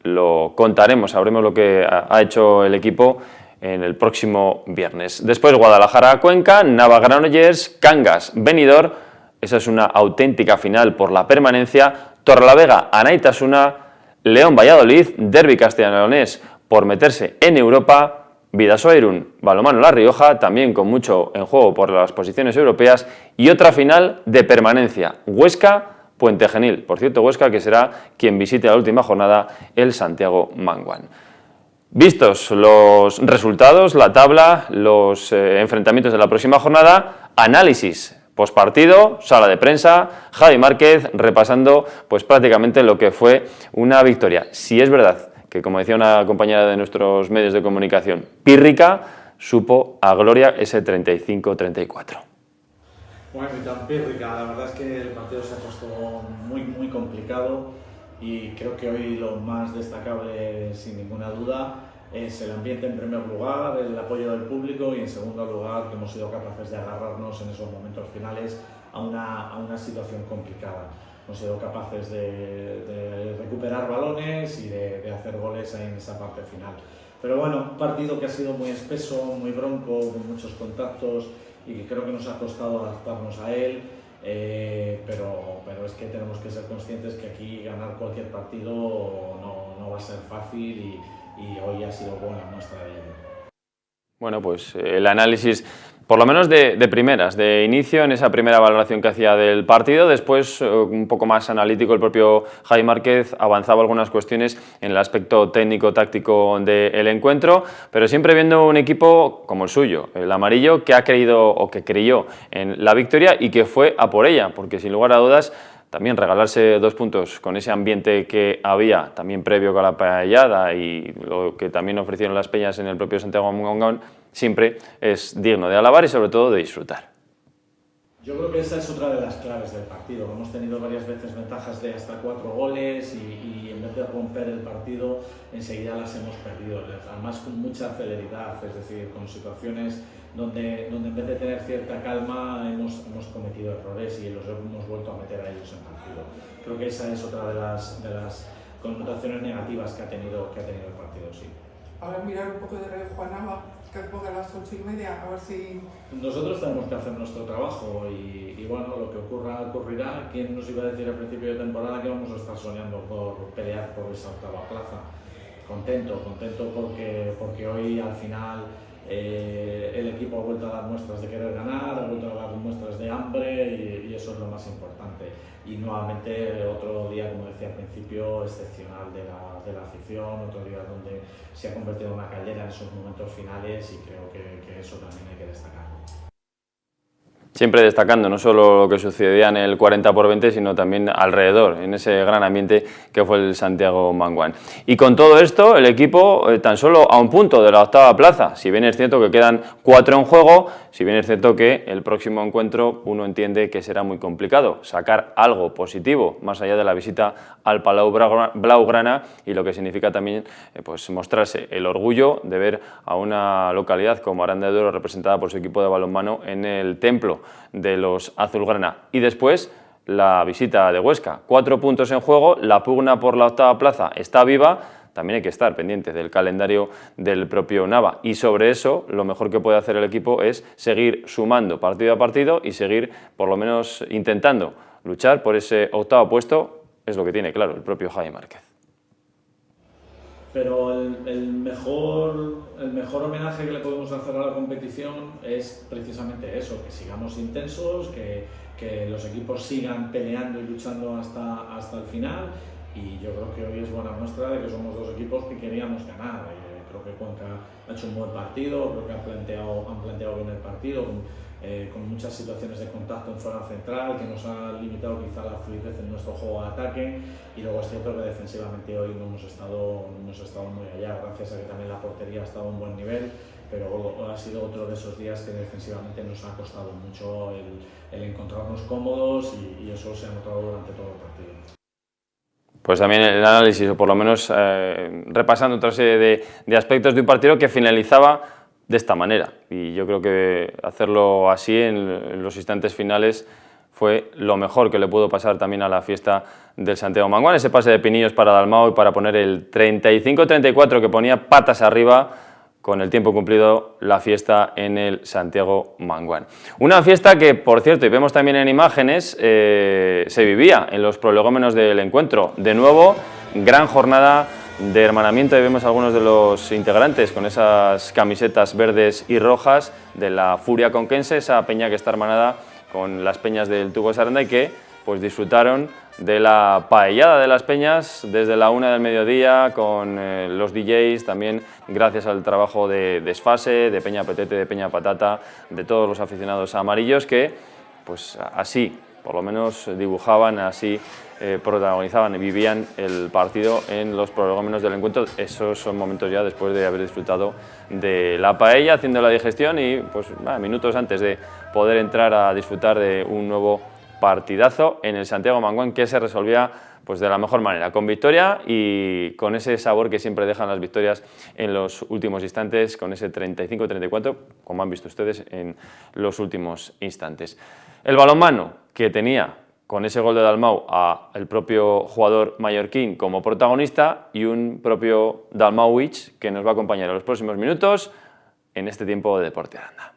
lo contaremos, sabremos lo que ha hecho el equipo en el próximo viernes. Después Guadalajara-Cuenca, Nava-Granollers, Cangas-Benidorm, esa es una auténtica final por la permanencia, Torrelavega-Anaitasuna, León-Valladolid, derbi castellano-leonés por meterse en Europa, Bidasoa-Irún, balonmano La Rioja, también con mucho en juego por las posiciones europeas, y otra final de permanencia, Huesca-Puente Genil. Por cierto, Huesca que será quien visite la última jornada el Santiago Manguán. Vistos los resultados, la tabla, los enfrentamientos de la próxima jornada, análisis postpartido, sala de prensa, Javi Márquez repasando pues prácticamente lo que fue una victoria. Si es verdad que, como decía una compañera de nuestros medios de comunicación, pírrica, supo a gloria ese 35-34. Bueno, y tan pírrica, la verdad es que el partido se ha puesto muy complicado y creo que hoy lo más destacable, sin ninguna duda, es el ambiente en primer lugar, el apoyo del público, y en segundo lugar que hemos sido capaces de agarrarnos en esos momentos finales a una situación complicada. Hemos sido capaces de recuperar balones y de hacer goles ahí en esa parte final. Pero bueno, un partido que ha sido muy espeso, muy bronco, con muchos contactos y que creo que nos ha costado adaptarnos a él. Pero es que tenemos que ser conscientes que aquí ganar cualquier partido no va a ser fácil y hoy ha sido buena muestra de ello. Bueno, pues el análisis, por lo menos de primeras, de inicio, en esa primera valoración que hacía del partido. Después, un poco más analítico, el propio Javi Márquez avanzaba algunas cuestiones en el aspecto técnico-táctico del encuentro, pero siempre viendo un equipo como el suyo, el amarillo, que ha creído o que creyó en la victoria y que fue a por ella, porque sin lugar a dudas también regalarse 2 puntos con ese ambiente que había también previo con la paellada y lo que también ofrecieron las peñas en el propio Santiago Manguán, siempre es digno de alabar y sobre todo de disfrutar. Yo creo que esa es otra de las claves del partido. Hemos tenido varias veces ventajas de hasta 4 goles y en vez de romper el partido, enseguida las hemos perdido. Además con mucha celeridad, es decir, con situaciones donde en vez de tener cierta calma hemos cometido errores y los hemos vuelto a meter a ellos en partido. Creo que esa es otra de las connotaciones negativas que ha tenido el partido, sí. Ahora mirar un poco de reojo a Nava, que ponga a las 8:30, a ver si... Nosotros tenemos que hacer nuestro trabajo y bueno, lo que ocurrirá. ¿Quién nos iba a decir al principio de temporada que vamos a estar soñando por pelear por esa 8ª plaza? Contento porque hoy al final el equipo ha vuelto a dar muestras de querer ganar, ha vuelto a dar muestras de hambre y eso es lo más importante. Y nuevamente otro día, como decía al principio, excepcional de la afición, otro día donde se ha convertido en una caldera en esos momentos finales y creo que eso también hay que destacarlo. Siempre destacando no solo lo que sucedía en el 40-20, sino también alrededor, en ese gran ambiente que fue el Santiago Manguán. Y con todo esto, el equipo tan solo a un punto de la 8ª plaza, si bien es cierto que quedan 4 en juego, si bien es cierto que el próximo encuentro uno entiende que será muy complicado sacar algo positivo, más allá de la visita al Palau Blaugrana y lo que significa también pues mostrarse el orgullo de ver a una localidad como Aranda de Duero representada por su equipo de balonmano en el templo de los azulgrana. Y después la visita de Huesca, 4 puntos en juego, la pugna por la 8ª plaza está viva, también hay que estar pendiente del calendario del propio Nava y sobre eso lo mejor que puede hacer el equipo es seguir sumando partido a partido y seguir por lo menos intentando luchar por ese 8º puesto, es lo que tiene claro el propio Javi Márquez. Pero el mejor homenaje que le podemos hacer a la competición es precisamente eso, que sigamos intensos, que los equipos sigan peleando y luchando hasta el final y yo creo que hoy es buena muestra de que somos 2 equipos que queríamos ganar. Creo que Cuenca ha hecho un buen partido, creo que han planteado bien el partido, con muchas situaciones de contacto en zona central que nos ha limitado quizá la fluidez en nuestro juego de ataque y luego es cierto que defensivamente hoy no hemos estado muy allá, gracias a que también la portería ha estado a un buen nivel, pero ha sido otro de esos días que defensivamente nos ha costado mucho el encontrarnos cómodos y eso se ha notado durante todo el partido. Pues también el análisis, o por lo menos repasando otra serie de aspectos de un partido que finalizaba de esta manera. Y yo creo que hacerlo así en los instantes finales fue lo mejor que le pudo pasar también a la fiesta del Santiago Manguán. Ese pase de Pinillos para Dalmau y para poner el 35-34 que ponía patas arriba con el tiempo cumplido la fiesta en el Santiago Manguán. Una fiesta que, por cierto, y vemos también en imágenes, se vivía en los prolegómenos del encuentro. De nuevo, gran jornada de hermanamiento y vemos algunos de los integrantes con esas camisetas verdes y rojas de la Furia Conquense, esa peña que está hermanada con las peñas del Tubos Aranda y que pues disfrutaron de la paellada de las peñas desde la 1 del mediodía con los DJs, también gracias al trabajo de Desfase, de Peña Petete, de Peña Patata, de todos los aficionados amarillos que pues así por lo menos dibujaban, así protagonizaban y vivían el partido en los prolegómenos del encuentro. Esos son momentos ya después de haber disfrutado de la paella, haciendo la digestión y pues minutos antes de poder entrar a disfrutar de un nuevo partidazo en el Santiago Manguán que se resolvía pues de la mejor manera, con victoria y con ese sabor que siempre dejan las victorias en los últimos instantes, con ese 35-34, como han visto ustedes en los últimos instantes. El balonmano que tenía con ese gol de Dalmau al propio jugador mallorquín como protagonista y un propio Dalmauich que nos va a acompañar en los próximos minutos en este tiempo de Deporte Aranda.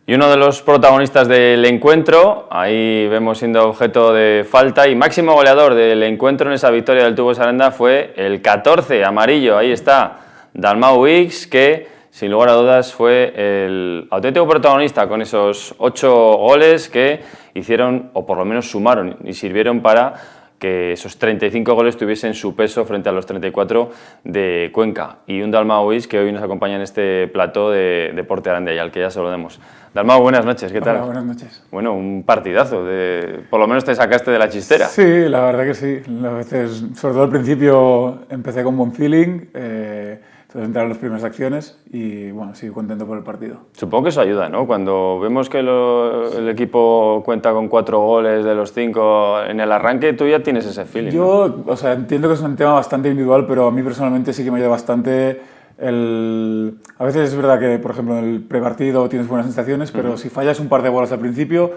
Y uno de los protagonistas del encuentro, ahí vemos siendo objeto de falta y máximo goleador del encuentro en esa victoria del Tubos Aranda fue el 14 amarillo, ahí está, Dalmau X, que sin lugar a dudas fue el auténtico protagonista con esos 8 goles que hicieron, o por lo menos sumaron y sirvieron para que esos 35 goles tuviesen su peso frente a los 34 de Cuenca. Y un Dalmau Is que hoy nos acompaña en este plató de Deporte Aranda y al que ya saludemos. Dalmau, buenas noches, ¿qué tal? Hola, buenas noches. Bueno, un partidazo, por lo menos te sacaste de la chistera. Sí, la verdad que sí. A veces, sobre todo al principio, empecé con buen feeling, entonces entraron las primeras acciones y bueno, sí, contento por el partido. Supongo que eso ayuda, ¿no? Cuando vemos que el equipo cuenta con 4 goles de los 5 en el arranque, tú ya tienes ese feeling. Yo, ¿no? o sea, entiendo que es un tema bastante individual, pero a mí personalmente sí que me ayuda bastante. A veces es verdad que, por ejemplo, en el prepartido tienes buenas sensaciones, pero si fallas un par de bolas al principio,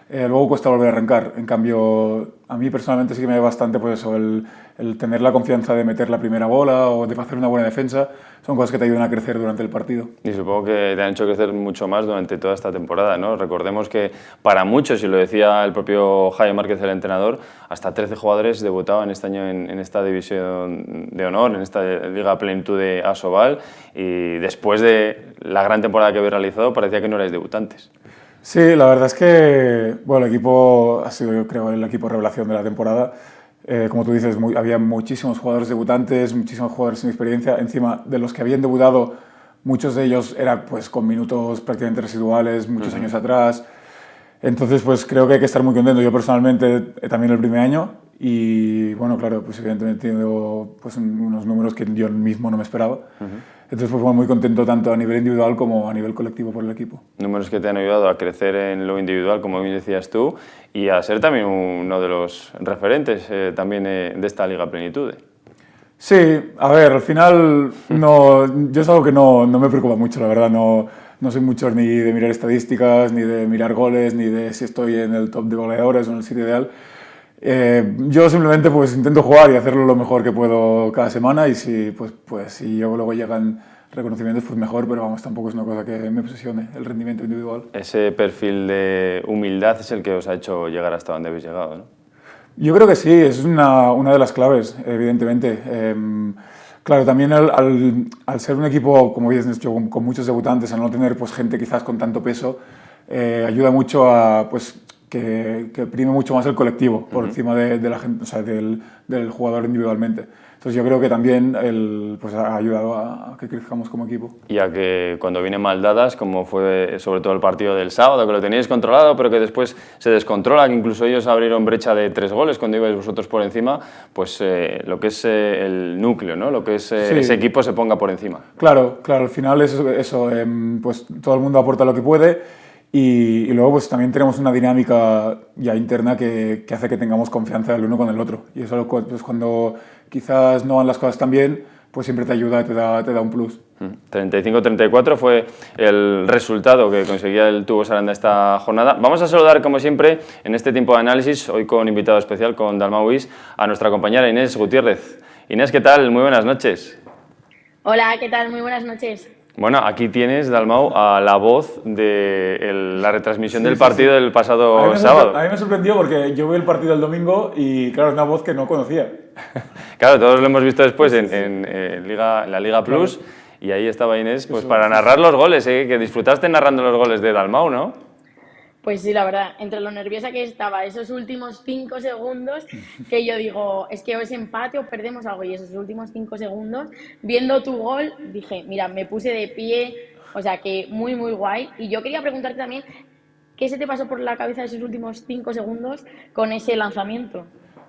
luego cuesta volver a arrancar. En cambio, a mí personalmente sí que me ayuda bastante pues eso, el tener la confianza de meter la primera bola o de hacer una buena defensa. Son cosas que te ayudan a crecer durante el partido. Y supongo que te han hecho crecer mucho más durante toda esta temporada, ¿no? Recordemos que para muchos, y lo decía el propio Jaime Márquez, el entrenador, hasta 13 jugadores debutaban este año en esta división de honor, en esta Liga Plenitud de Asobal, y después de la gran temporada que habéis realizado parecía que no erais debutantes. Sí, la verdad es que bueno, el equipo ha sido, yo creo, el equipo revelación de la temporada. Como tú dices, había muchísimos jugadores debutantes, muchísimos jugadores sin experiencia. Encima de los que habían debutado, muchos de ellos eran pues, con minutos prácticamente residuales, muchos años atrás. Entonces, pues creo que hay que estar muy contento. Yo personalmente también el primer año y, bueno, claro, pues evidentemente he tenido pues, unos números que yo mismo no me esperaba. Entonces, pues bueno, muy contento tanto a nivel individual como a nivel colectivo por el equipo. Números que te han ayudado a crecer en lo individual, como bien decías tú, y a ser también uno de los referentes también de esta Liga Plenitud. Sí, a ver, al final yo es algo que no me preocupa mucho, la verdad. No soy mucho ni de mirar estadísticas, ni de mirar goles, ni de si estoy en el top de goleadores o en el sitio ideal. Yo simplemente pues intento jugar y hacerlo lo mejor que puedo cada semana y si luego llegan reconocimientos pues mejor, pero vamos, tampoco es una cosa que me obsesione el rendimiento individual. Ese perfil de humildad es el que os ha hecho llegar hasta donde habéis llegado, ¿no? Yo creo que sí, es una de las claves, evidentemente. Claro, también al ser un equipo, como habéis dicho, con muchos debutantes, al no tener pues, gente quizás con tanto peso, ayuda mucho a pues, que prime mucho más el colectivo por encima de la gente, o sea, del jugador individualmente. Entonces yo creo que también pues, ha ayudado a que crezcamos como equipo. Y a que cuando vienen mal dadas, como fue sobre todo el partido del sábado, que lo teníais controlado, pero que después se descontrola, que incluso ellos abrieron brecha de 3 goles cuando ibais vosotros por encima, pues lo que es el núcleo, ¿no? Lo que es ese equipo se ponga por encima. Claro, al final eso pues todo el mundo aporta lo que puede. Y luego pues también tenemos una dinámica ya interna que hace que tengamos confianza el uno con el otro. Y eso pues, cuando quizás no van las cosas tan bien, pues siempre te ayuda, te da un plus. 35-34 fue el resultado que conseguía el Tubos Aranda esta jornada. Vamos a saludar, como siempre, en este tiempo de análisis, hoy con invitado especial, con Dalmau Is, a nuestra compañera Inés Gutiérrez. Inés, ¿qué tal? Muy buenas noches. Hola, ¿qué tal? Muy buenas noches. Bueno, aquí tienes, Dalmau, a la voz de la retransmisión del partido del pasado sábado. A mí me sorprendió porque yo vi el partido el domingo y, claro, es una voz que no conocía. Claro, todos lo hemos visto después en la Liga Plus, claro. Y ahí estaba Inés pues, para narrar los goles, que disfrutaste narrando los goles de Dalmau, ¿no? Pues sí, la verdad, entre lo nerviosa que estaba, esos últimos 5 segundos, que yo digo, es que o es empate o perdemos algo, y esos últimos 5 segundos, viendo tu gol, dije, mira, me puse de pie, o sea que muy, muy guay. Y yo quería preguntarte también, ¿qué se te pasó por la cabeza esos últimos 5 segundos con ese lanzamiento?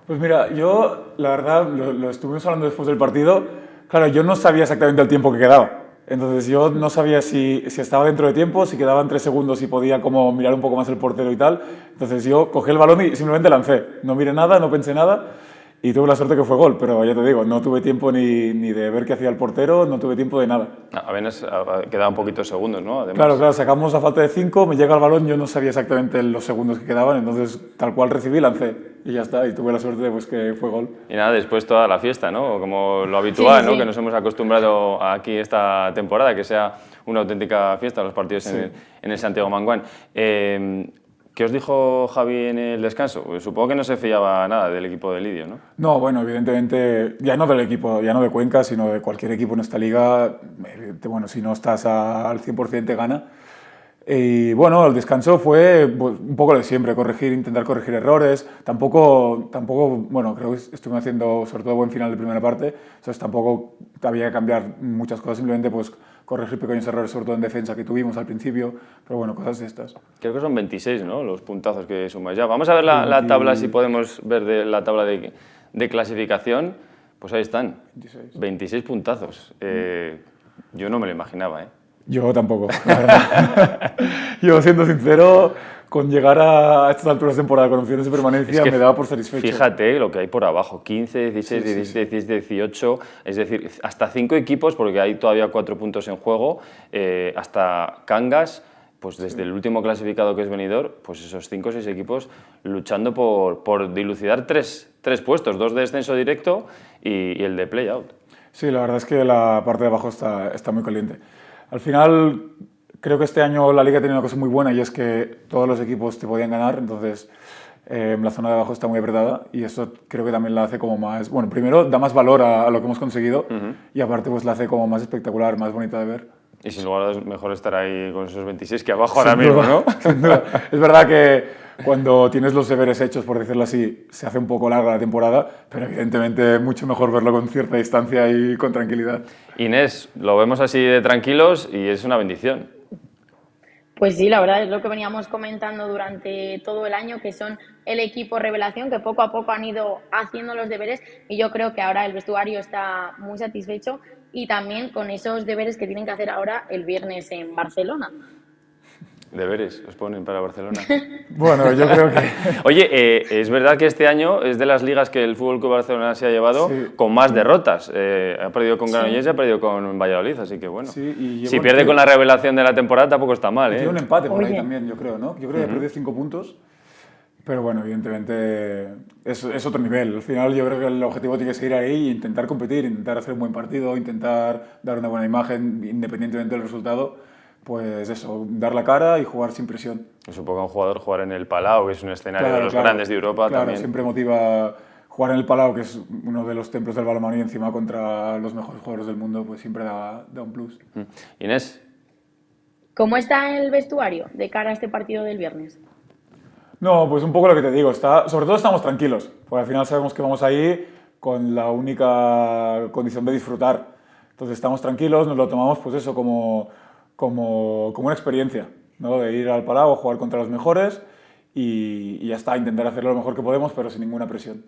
Pues mira, yo, la verdad, lo estuvimos hablando después del partido, claro, yo no sabía exactamente el tiempo que quedaba. Entonces yo no sabía si estaba dentro de tiempo, si quedaban 3 segundos y podía como mirar un poco más el portero y tal. Entonces yo cogí el balón y simplemente lancé. No miré nada, no pensé nada y tuve la suerte que fue gol. Pero ya te digo, no tuve tiempo ni de ver qué hacía el portero, no tuve tiempo de nada. Apenas quedaban poquitos segundos, ¿no? Además. Claro, sacamos a falta de 5, me llega el balón, yo no sabía exactamente los segundos que quedaban, entonces tal cual recibí, lancé. Y ya está, y tuve la suerte de pues, que fue gol. Y nada, después toda la fiesta, ¿no? Como lo habitual, sí. ¿no? Que nos hemos acostumbrado aquí esta temporada, que sea una auténtica fiesta los partidos en el Santiago Manguán. ¿Qué os dijo Javi en el descanso? Pues supongo que no se fiaba nada del equipo de Lidio, ¿no? No, bueno, evidentemente, ya no del equipo, ya no de Cuenca, sino de cualquier equipo en esta liga. Bueno, si no estás al 100% te gana. Y bueno, el descanso fue pues, un poco de siempre, intentar corregir errores. Tampoco, bueno, creo que estuvimos haciendo sobre todo buen final de primera parte, entonces tampoco había que cambiar muchas cosas, simplemente pues corregir pequeños errores, sobre todo en defensa que tuvimos al principio, pero bueno, cosas de estas. Creo que son 26, ¿no?, los puntazos que sumáis ya. Vamos a ver la tabla, si podemos ver la tabla de clasificación. Pues ahí están, 26 puntazos. Yo no me lo imaginaba, ¿eh? Yo tampoco, la verdad. Yo, siendo sincero, con llegar a estas alturas de temporada con opciones de permanencia Es que me daba por satisfecho. Fíjate lo que hay por abajo, 15, 16, 17, 18, es decir, hasta 5 equipos, porque hay todavía 4 puntos en juego, hasta Cangas, pues desde el último clasificado que es Benidorm, pues esos 5 o 6 equipos luchando por dilucidar tres puestos, 2 de descenso directo y el de play-out. Sí, la verdad es que la parte de abajo está muy caliente. Al final, creo que este año la Liga ha tenido una cosa muy buena y es que todos los equipos te podían ganar, entonces la zona de abajo está muy apretada y eso creo que también la hace como más... Bueno, primero da más valor a lo que hemos conseguido y aparte pues la hace como más espectacular, más bonita de ver. Y sin lugar a dudas, mejor estar ahí con esos 26 que abajo ahora mismo, ¿no? Sin duda. Es verdad que cuando tienes los deberes hechos, por decirlo así, se hace un poco larga la temporada, pero evidentemente mucho mejor verlo con cierta distancia y con tranquilidad. Inés, lo vemos así de tranquilos y es una bendición. Pues sí, la verdad es lo que veníamos comentando durante todo el año, que son el equipo revelación, que poco a poco han ido haciendo los deberes y yo creo que ahora el vestuario está muy satisfecho y también con esos deberes que tienen que hacer ahora el viernes en Barcelona. Deberes, os ponen para Barcelona. Bueno, yo creo que... Oye, es verdad que este año es de las ligas que el FC Barcelona se ha llevado con más derrotas. Ha perdido con Granollers y ha perdido con Valladolid, así que bueno. Sí, si pierde con la revelación de la temporada tampoco está mal, ¿eh? Tiene un empate por ahí también, yo creo, ¿no? Yo creo que ha perdido 5 puntos, pero bueno, evidentemente es otro nivel. Al final yo creo que el objetivo tiene que seguir ahí e intentar competir, intentar hacer un buen partido, intentar dar una buena imagen independientemente del resultado. Pues eso, dar la cara y jugar sin presión. Y supongo que un jugador jugar en el Palau, que es un escenario de los grandes de Europa, también. Siempre motiva jugar en el Palau, que es uno de los templos del balonmano, y encima contra los mejores jugadores del mundo, pues siempre da un plus. Inés. ¿Cómo está el vestuario de cara a este partido del viernes? No, pues un poco lo que te digo, sobre todo estamos tranquilos, porque al final sabemos que vamos ahí con la única condición de disfrutar. Entonces estamos tranquilos, nos lo tomamos pues eso como una experiencia, ¿no? De ir al Palau, jugar contra los mejores y ya está, intentar hacerlo lo mejor que podemos, pero sin ninguna presión.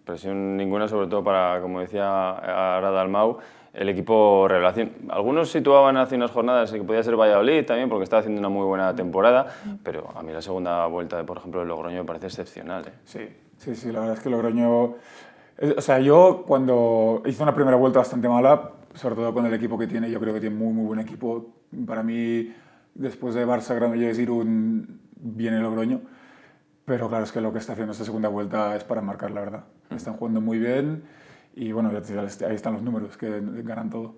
Presión ninguna, sobre todo para, como decía Ara Dalmau, el equipo revelación. Algunos situaban hace unas jornadas que podía ser Valladolid también, porque estaba haciendo una muy buena temporada, pero a mí la segunda vuelta, por ejemplo, de Logroño me parece excepcional, ¿eh? Sí, la verdad es que Logroño... O sea, yo cuando hice una primera vuelta bastante mala, sobre todo con el equipo que tiene, yo creo que tiene muy buen equipo. Para mí, después de Barça, Granollers, Irún, viene Logroño. Pero claro, es que lo que está haciendo esta segunda vuelta es para marcar, la verdad. Están jugando muy bien y bueno, ahí están los números que ganan todo.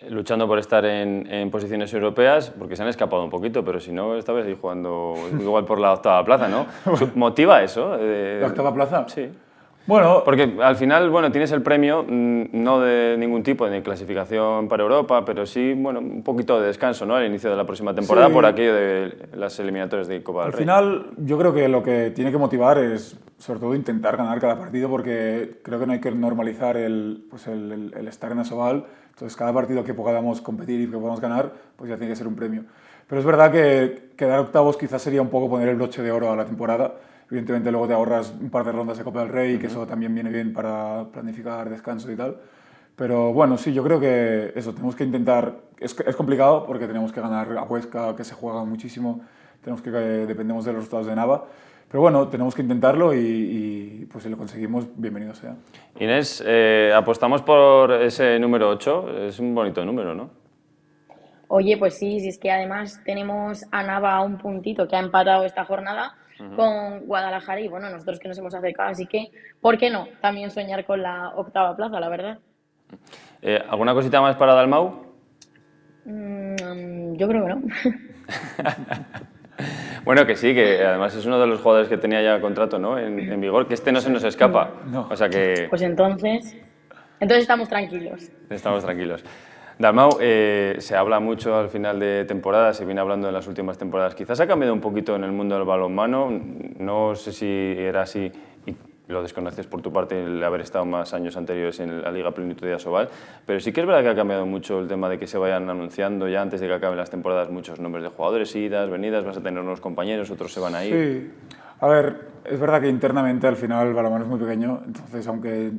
Luchando por estar en posiciones europeas, porque se han escapado un poquito, pero si no, esta vez ahí jugando igual por la 8ª plaza, ¿no? ¿Motiva eso? ¿La 8ª plaza? Sí. Bueno, porque al final, bueno, tienes el premio, no de ningún tipo de clasificación para Europa, pero sí, bueno, un poquito de descanso, ¿no?, al inicio de la próxima temporada, por aquello de las eliminatorias de Copa del Rey. Al final, yo creo que lo que tiene que motivar es, sobre todo, intentar ganar cada partido, porque creo que no hay que normalizar el estar en Asobal. Entonces, cada partido que podamos competir y que podamos ganar, pues ya tiene que ser un premio. Pero es verdad que quedar octavos quizás sería un poco poner el broche de oro a la temporada. Evidentemente luego te ahorras un par de rondas de Copa del Rey, que eso también viene bien para planificar descanso y tal. Pero bueno, sí, yo creo que eso, tenemos que intentar... Es complicado porque tenemos que ganar a Huesca, que se juega muchísimo, dependemos de los resultados de Nava. Pero bueno, tenemos que intentarlo y pues si lo conseguimos, bienvenido sea. Inés, apostamos por ese número 8, es un bonito número, ¿no? Oye, pues sí, si es que además tenemos a Nava a un puntito que ha empatado esta jornada con Guadalajara y bueno, nosotros que nos hemos acercado, así que, ¿por qué no? También soñar con la 8ª plaza, la verdad. ¿Alguna cosita más para Dalmau? Yo creo que no. Bueno, que sí, que además es uno de los jugadores que tenía ya contrato, ¿no?, en vigor, que este no se nos escapa. No. O sea que... Pues entonces estamos tranquilos. Estamos tranquilos. Dalmau, se habla mucho al final de temporada, se viene hablando en las últimas temporadas. Quizás ha cambiado un poquito en el mundo del balonmano, no sé si era así y lo desconoces por tu parte el haber estado más años anteriores en la Liga Plenitud de Asobal, pero sí que es verdad que ha cambiado mucho el tema de que se vayan anunciando ya antes de que acaben las temporadas muchos nombres de jugadores, idas, venidas, vas a tener unos compañeros, otros se van a ir. Sí, a ver, es verdad que internamente al final el balonmano es muy pequeño, entonces aunque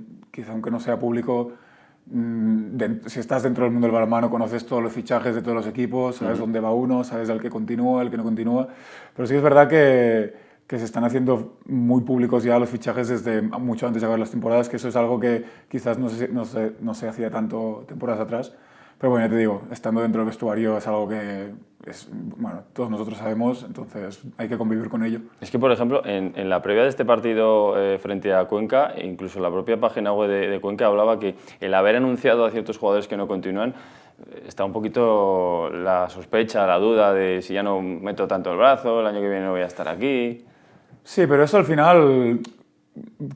no sea público, si estás dentro del mundo del balonmano conoces todos los fichajes de todos los equipos, sabes dónde va uno, sabes el que continúa, el que no continúa, pero sí es verdad que se están haciendo muy públicos ya los fichajes desde mucho antes de acabar las temporadas, que eso es algo que quizás no se hacía tanto temporadas atrás. Pero bueno, ya te digo, estando dentro del vestuario es algo que todos nosotros sabemos, entonces hay que convivir con ello. Es que, por ejemplo, en la previa de este partido frente a Cuenca, incluso la propia página web de Cuenca hablaba que el haber anunciado a ciertos jugadores que no continúan, está un poquito la sospecha, la duda de si ya no meto tanto el brazo, el año que viene no voy a estar aquí. Sí, pero eso al final,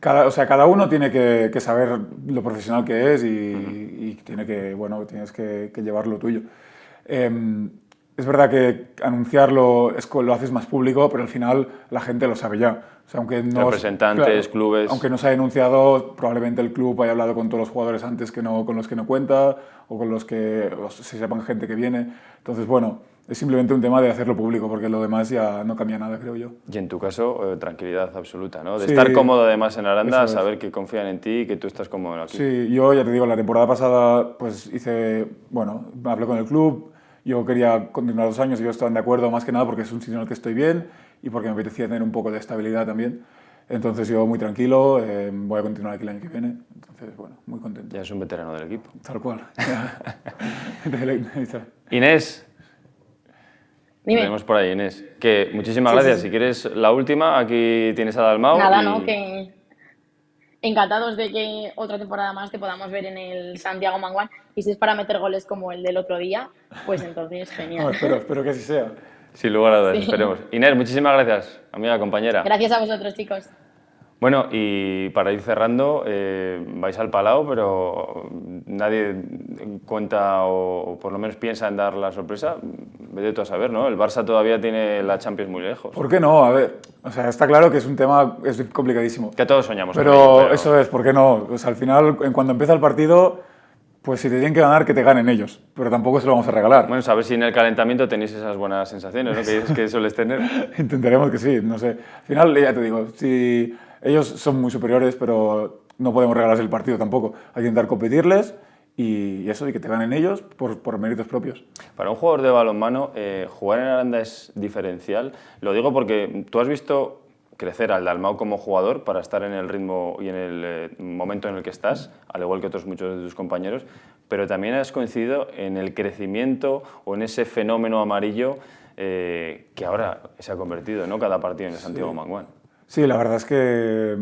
cada uno tiene que saber lo profesional que es y tienes que llevar lo tuyo. Es verdad que anunciarlo lo haces más público, pero al final la gente lo sabe ya. O sea, aunque no, representantes, clubes... Aunque no se haya anunciado, probablemente el club haya hablado con todos los jugadores antes con los que no cuenta o con los que se sepan gente que viene. Entonces, bueno, es simplemente un tema de hacerlo público, porque lo demás ya no cambia nada, creo yo. Y en tu caso, tranquilidad absoluta, ¿no? De Sí, estar cómodo además en Aranda, eso es. saber que confían en ti y que tú estás cómodo aquí. Sí, yo ya te digo, la temporada pasada pues hablé con el club, yo quería continuar 2 años y ellos estaban de acuerdo, más que nada porque es un sitio en el que estoy bien y porque me apetecía tener un poco de estabilidad también. Entonces yo muy tranquilo, voy a continuar aquí el año que viene, entonces bueno, muy contento. Ya es un veterano del equipo. Tal cual. Inés. Dime. Tenemos por ahí, Inés. Que muchísimas gracias. Sí. Si quieres la última, aquí tienes a Dalmau. Nada, y... ¿no? Que encantados de que otra temporada más te podamos ver en el Santiago Manguán. Y si es para meter goles como el del otro día, pues entonces genial. No, espero que así sea. Sin lugar a dudas, Sí. esperemos. Inés, muchísimas gracias, amiga, compañera. Gracias a vosotros, chicos. Bueno, y para ir cerrando, vais al Palau, pero nadie cuenta o por lo menos piensa en dar la sorpresa. Vete tú a saber, ¿no? El Barça todavía tiene la Champions muy lejos. ¿Por qué no? A ver, o sea, está claro que es un tema es complicadísimo. Que todos soñamos con Pero ello, eso es, ¿por qué no? Pues al final, cuando empieza el partido, pues si te tienen que ganar, que te ganen ellos. Pero tampoco se lo vamos a regalar. Bueno, a ver si en el calentamiento tenéis esas buenas sensaciones, ¿no? Que dices que sueles tener. Intentaremos que sí, no sé. Al final, ya te digo, si ellos son muy superiores, pero no podemos regalarles el partido tampoco. Hay que intentar competirles y eso, y que te ganen ellos por méritos propios. Para un jugador de balonmano, jugar en Aranda es diferencial. Lo digo porque tú has visto crecer al Dalmau como jugador para estar en el ritmo y en el momento en el que estás, al igual que otros muchos de tus compañeros, pero también has coincidido en el crecimiento o en ese fenómeno amarillo que ahora se ha convertido, ¿no? Cada partido en el Santiago Manguán. Sí, la verdad es que,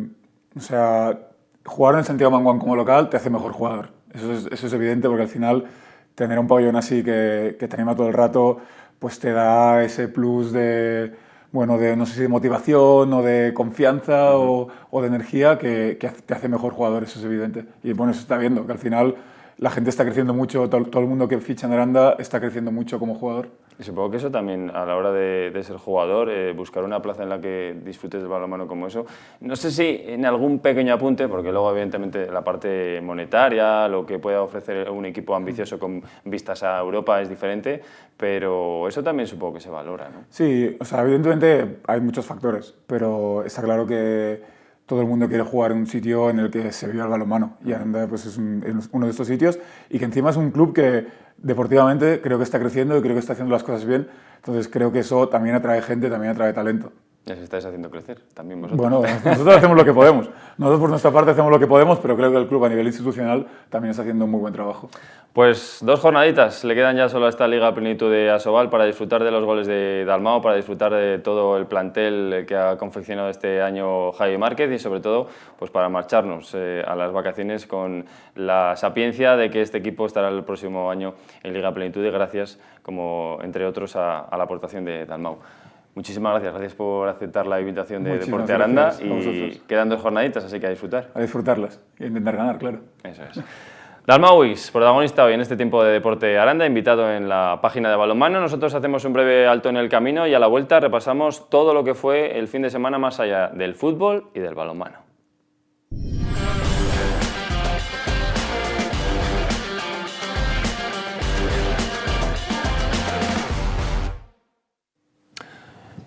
o sea, jugar en Santiago Manguán como local te hace mejor jugador. Eso es evidente, porque al final tener un pabellón así que te anima todo el rato, pues te da ese plus de, no sé si de motivación o de confianza o de energía que te hace mejor jugador, eso es evidente. Y bueno, eso está viendo, que al final la gente está creciendo mucho, todo el mundo que ficha en Aranda está creciendo mucho como jugador. Y supongo que eso también, a la hora de ser jugador, buscar una plaza en la que disfrutes del balonmano como eso, no sé si en algún pequeño apunte, porque luego evidentemente la parte monetaria, lo que pueda ofrecer un equipo ambicioso con vistas a Europa es diferente, pero eso también supongo que se valora, ¿no? Sí, o sea, evidentemente hay muchos factores, pero está claro que todo el mundo quiere jugar en un sitio en el que se viva el balonmano, y Aranda pues, es uno de estos sitios, y que encima es un club que deportivamente creo que está creciendo y creo que está haciendo las cosas bien, entonces creo que eso también atrae gente, también atrae talento. Ya se estáis haciendo crecer, también vosotros. Bueno, nosotros hacemos lo que podemos. Nosotros por nuestra parte hacemos lo que podemos, pero creo que el club a nivel institucional también está haciendo un muy buen trabajo. Pues 2 jornaditas, le quedan ya solo a esta Liga Plenitud de Asobal para disfrutar de los goles de Dalmau, para disfrutar de todo el plantel que ha confeccionado este año Javi Márquez y sobre todo pues para marcharnos a las vacaciones con la sapiencia de que este equipo estará el próximo año en Liga Plenitud y gracias, como entre otros, a la aportación de Dalmau. Muchísimas gracias por aceptar la invitación de Muchísimas Deporte Aranda gracias a y vosotros. quedan 2 jornaditas, así que a disfrutar. A disfrutarlas y a intentar ganar, claro. Eso es. Dalmauis, protagonista hoy en este tiempo de Deporte Aranda, invitado en la página de balonmano. Nosotros hacemos un breve alto en el camino y a la vuelta repasamos todo lo que fue el fin de semana más allá del fútbol y del balonmano.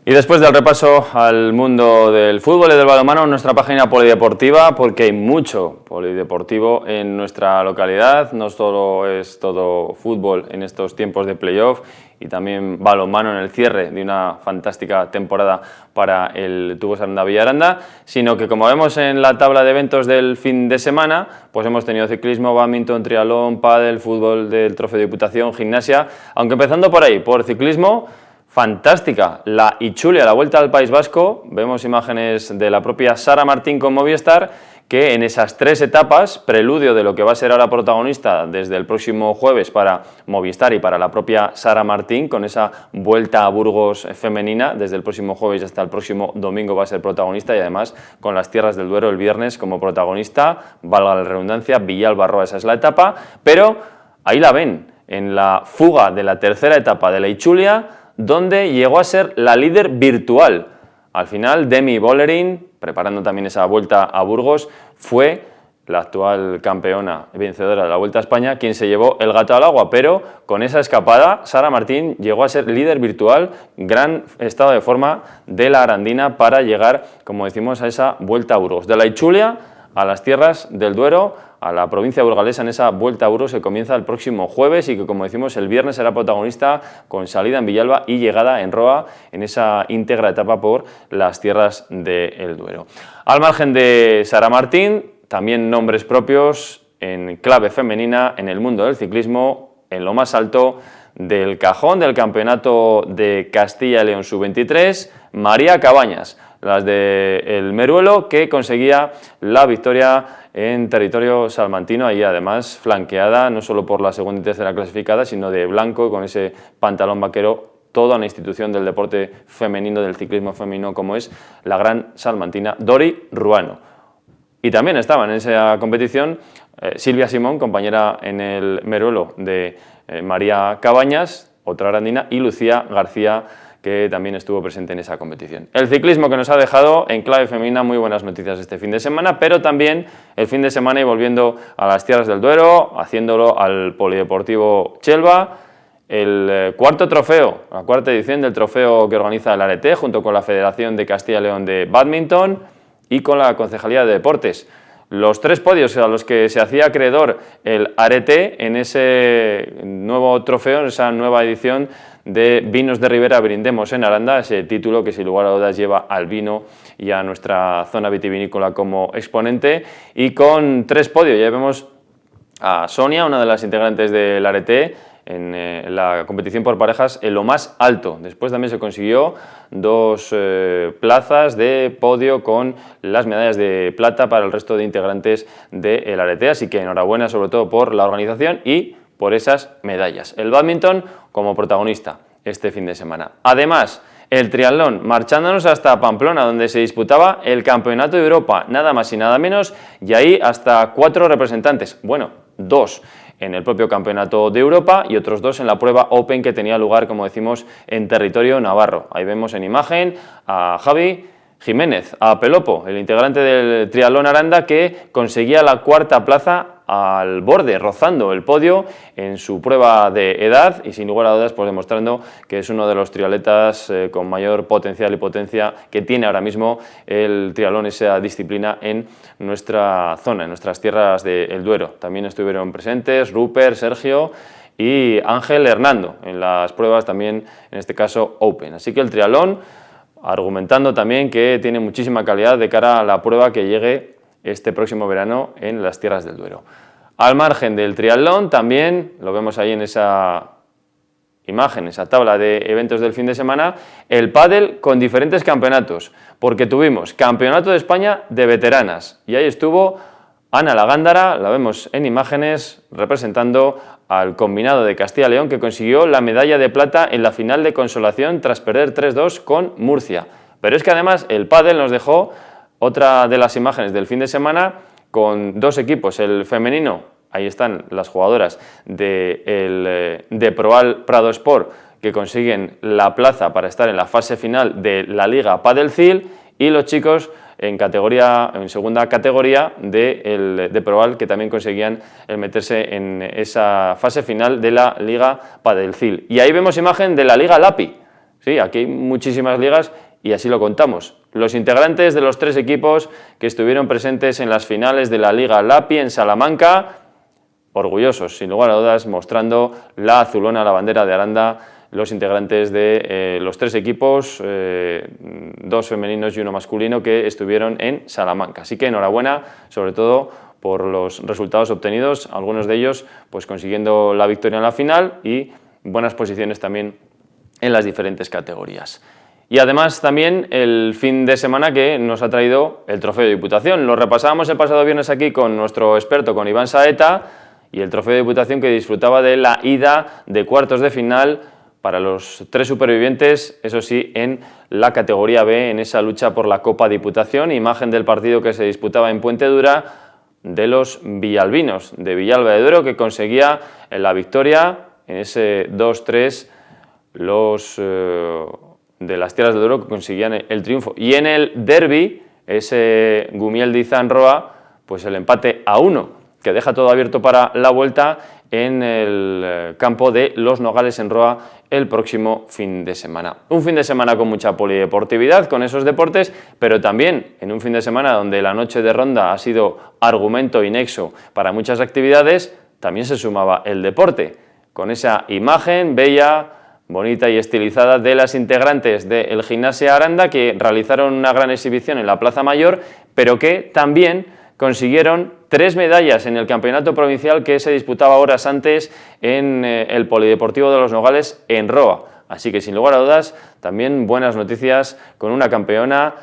Y después del repaso al mundo del fútbol y del balonmano, nuestra página polideportiva, porque hay mucho polideportivo en nuestra localidad, no solo es todo fútbol en estos tiempos de playoff y también balonmano en el cierre de una fantástica temporada para el Tubos Aranda Villaranda, sino que como vemos en la tabla de eventos del fin de semana, pues hemos tenido ciclismo, bádminton, triatlón, pádel, fútbol del Trofeo de Diputación, gimnasia, aunque empezando por ahí, por ciclismo. Fantástica, la Ichulia, la Vuelta al País Vasco, vemos imágenes de la propia Sara Martín con Movistar, que en esas 3 etapas, preludio de lo que va a ser ahora protagonista desde el próximo jueves para Movistar y para la propia Sara Martín, con esa Vuelta a Burgos femenina, desde el próximo jueves hasta el próximo domingo va a ser protagonista y además con las Tierras del Duero el viernes como protagonista, valga la redundancia, Villalba-Roa, esa es la etapa, pero ahí la ven, en la fuga de la tercera etapa de la Ichulia, donde llegó a ser la líder virtual. Al final, Demi Bollerin, preparando también esa Vuelta a Burgos, fue la actual campeona vencedora de la Vuelta a España, quien se llevó el gato al agua, pero con esa escapada, Sara Martín llegó a ser líder virtual, gran estado de forma de la arandina para llegar, como decimos, a esa Vuelta a Burgos. De la Ichulia a las Tierras del Duero, a la provincia burgalesa en esa Vuelta a Burgos que comienza el próximo jueves y que, como decimos, el viernes será protagonista con salida en Villalba y llegada en Roa en esa íntegra etapa por las Tierras del Duero. Al margen de Sara Martín, también nombres propios en clave femenina en el mundo del ciclismo, en lo más alto del cajón del Campeonato de Castilla y León Sub-23, María Cabañas, las del Meruelo, que conseguía la victoria en territorio salmantino, ahí además flanqueada no solo por la segunda y tercera clasificada, sino de blanco con ese pantalón vaquero, toda una institución del deporte femenino, del ciclismo femenino como es la gran salmantina Dori Ruano. Y también estaba en esa competición Silvia Simón, compañera en el Meruelo de María Cabañas, otra arandina, y Lucía García, que también estuvo presente en esa competición. El ciclismo que nos ha dejado en clave femenina muy buenas noticias este fin de semana, pero también el fin de semana y volviendo a las Tierras del Duero, haciéndolo al Polideportivo Chelva, el cuarto trofeo, la cuarta edición del trofeo que organiza el ARETE, junto con la Federación de Castilla y León de Bádminton y con la Concejalía de Deportes. Los 3 podios a los que se hacía acreedor el ARETE en ese nuevo trofeo, en esa nueva edición de Vinos de Ribera Brindemos en Aranda, ese título que sin lugar a dudas lleva al vino y a nuestra zona vitivinícola como exponente, y con 3 podios. Ya vemos a Sonia, una de las integrantes del ARETE, en la competición por parejas en lo más alto. Después también se consiguió 2 plazas de podio con las medallas de plata para el resto de integrantes del ARETE, así que enhorabuena sobre todo por la organización y por esas medallas. El bádminton como protagonista este fin de semana. Además, el triatlón, marchándonos hasta Pamplona, donde se disputaba el Campeonato de Europa, nada más y nada menos, y ahí hasta 4 representantes, bueno, 2 en el propio Campeonato de Europa y otros 2 en la prueba Open que tenía lugar, como decimos, en territorio navarro. Ahí vemos en imagen a Javi Jiménez, a Pelopo, el integrante del triatlón Aranda, que conseguía la 4ª plaza al borde, rozando el podio en su prueba de edad y sin lugar a dudas pues demostrando que es uno de los triatletas con mayor potencial y potencia que tiene ahora mismo el triatlón, esa disciplina en nuestra zona, en nuestras tierras del Duero. También estuvieron presentes Rupert, Sergio y Ángel Hernando en las pruebas también, en este caso Open. Así que el triatlón argumentando también que tiene muchísima calidad de cara a la prueba que llegue este próximo verano en las Tierras del Duero. Al margen del triatlón también, lo vemos ahí en esa imagen, esa tabla de eventos del fin de semana, el pádel con diferentes campeonatos, porque tuvimos Campeonato de España de veteranas y ahí estuvo Ana Lagándara, la vemos en imágenes, representando al combinado de Castilla y León, que consiguió la medalla de plata en la final de consolación tras perder 3-2 con Murcia. Pero es que además el pádel nos dejó otra de las imágenes del fin de semana con 2 equipos, el femenino ahí están las jugadoras de Proal Prado Sport, que consiguen la plaza para estar en la fase final de la Liga Padel CIL, y los chicos en segunda categoría de Proal, que también conseguían meterse en esa fase final de la Liga Padel CIL. Y ahí vemos imagen de la Liga LAPI. Sí, aquí hay muchísimas ligas y así lo contamos. Los integrantes de los 3 equipos que estuvieron presentes en las finales de la Liga LAPI en Salamanca, orgullosos, sin lugar a dudas, mostrando la azulona, la bandera de Aranda, los integrantes de los 3 equipos, 2 femeninos y 1 masculino, que estuvieron en Salamanca. Así que enhorabuena, sobre todo por los resultados obtenidos, algunos de ellos pues consiguiendo la victoria en la final y buenas posiciones también en las diferentes categorías. Y además también el fin de semana que nos ha traído el Trofeo de Diputación. Lo repasábamos el pasado viernes aquí con nuestro experto, con Iván Saeta, y el Trofeo de Diputación que disfrutaba de la ida de cuartos de final para los 3 supervivientes, eso sí, en la categoría B, en esa lucha por la Copa Diputación. Imagen del partido que se disputaba en Puente Dura de los villalbinos, de Villalba de Duero, que conseguía la victoria en ese 2-3 los de las Tierras de Duero, que conseguían el triunfo. Y en el derbi, ese Gumiel de Izan Roa, pues el empate a 1, que deja todo abierto para la vuelta en el campo de Los Nogales en Roa el próximo fin de semana. Un fin de semana con mucha polideportividad, con esos deportes, pero también en un fin de semana donde la noche de ronda ha sido argumento y nexo para muchas actividades, también se sumaba el deporte, con esa imagen bella, bonita y estilizada de las integrantes del Gimnasia Aranda, que realizaron una gran exhibición en la Plaza Mayor, pero que también consiguieron 3 medallas en el campeonato provincial que se disputaba horas antes en el Polideportivo de Los Nogales en Roa. Así que sin lugar a dudas, también buenas noticias con una campeona,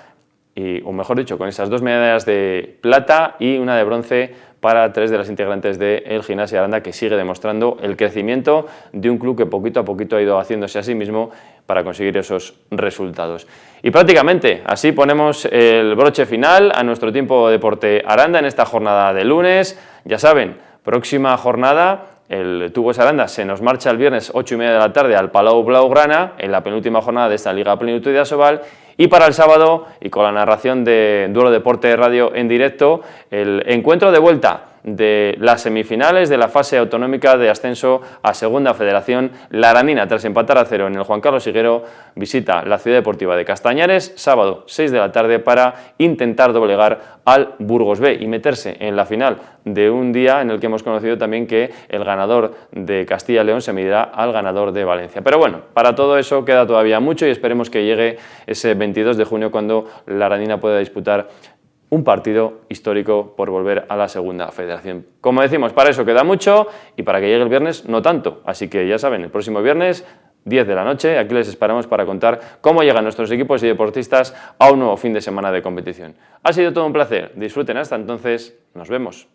o mejor dicho, con esas 2 medallas de plata y una de bronce para 3 de las integrantes del Gimnasia Aranda, que sigue demostrando el crecimiento de un club que poquito a poquito ha ido haciéndose a sí mismo para conseguir esos resultados. Y prácticamente así ponemos el broche final a nuestro tiempo Deporte Aranda en esta jornada de lunes. Ya saben, próxima jornada, el Tubos Aranda se nos marcha el viernes 8:30 de la tarde al Palau Blaugrana en la penúltima jornada de esta Liga Plenitud de Asobal. Y para el sábado, y con la narración de Duelo Deporte Radio en directo, el encuentro de vuelta de las semifinales de la fase autonómica de ascenso a Segunda Federación. La Arandina, tras empatar a 0 en el Juan Carlos Higuero, visita la Ciudad Deportiva de Castañares, sábado 6 de la tarde, para intentar doblegar al Burgos B y meterse en la final de un día en el que hemos conocido también que el ganador de Castilla y León se medirá al ganador de Valencia. Pero bueno, para todo eso queda todavía mucho y esperemos que llegue ese 22 de junio cuando la Arandina pueda disputar un partido histórico por volver a la Segunda Federación. Como decimos, para eso queda mucho y para que llegue el viernes no tanto. Así que ya saben, el próximo viernes, 10 de la noche, aquí les esperamos para contar cómo llegan nuestros equipos y deportistas a un nuevo fin de semana de competición. Ha sido todo un placer. Disfruten hasta entonces. Nos vemos.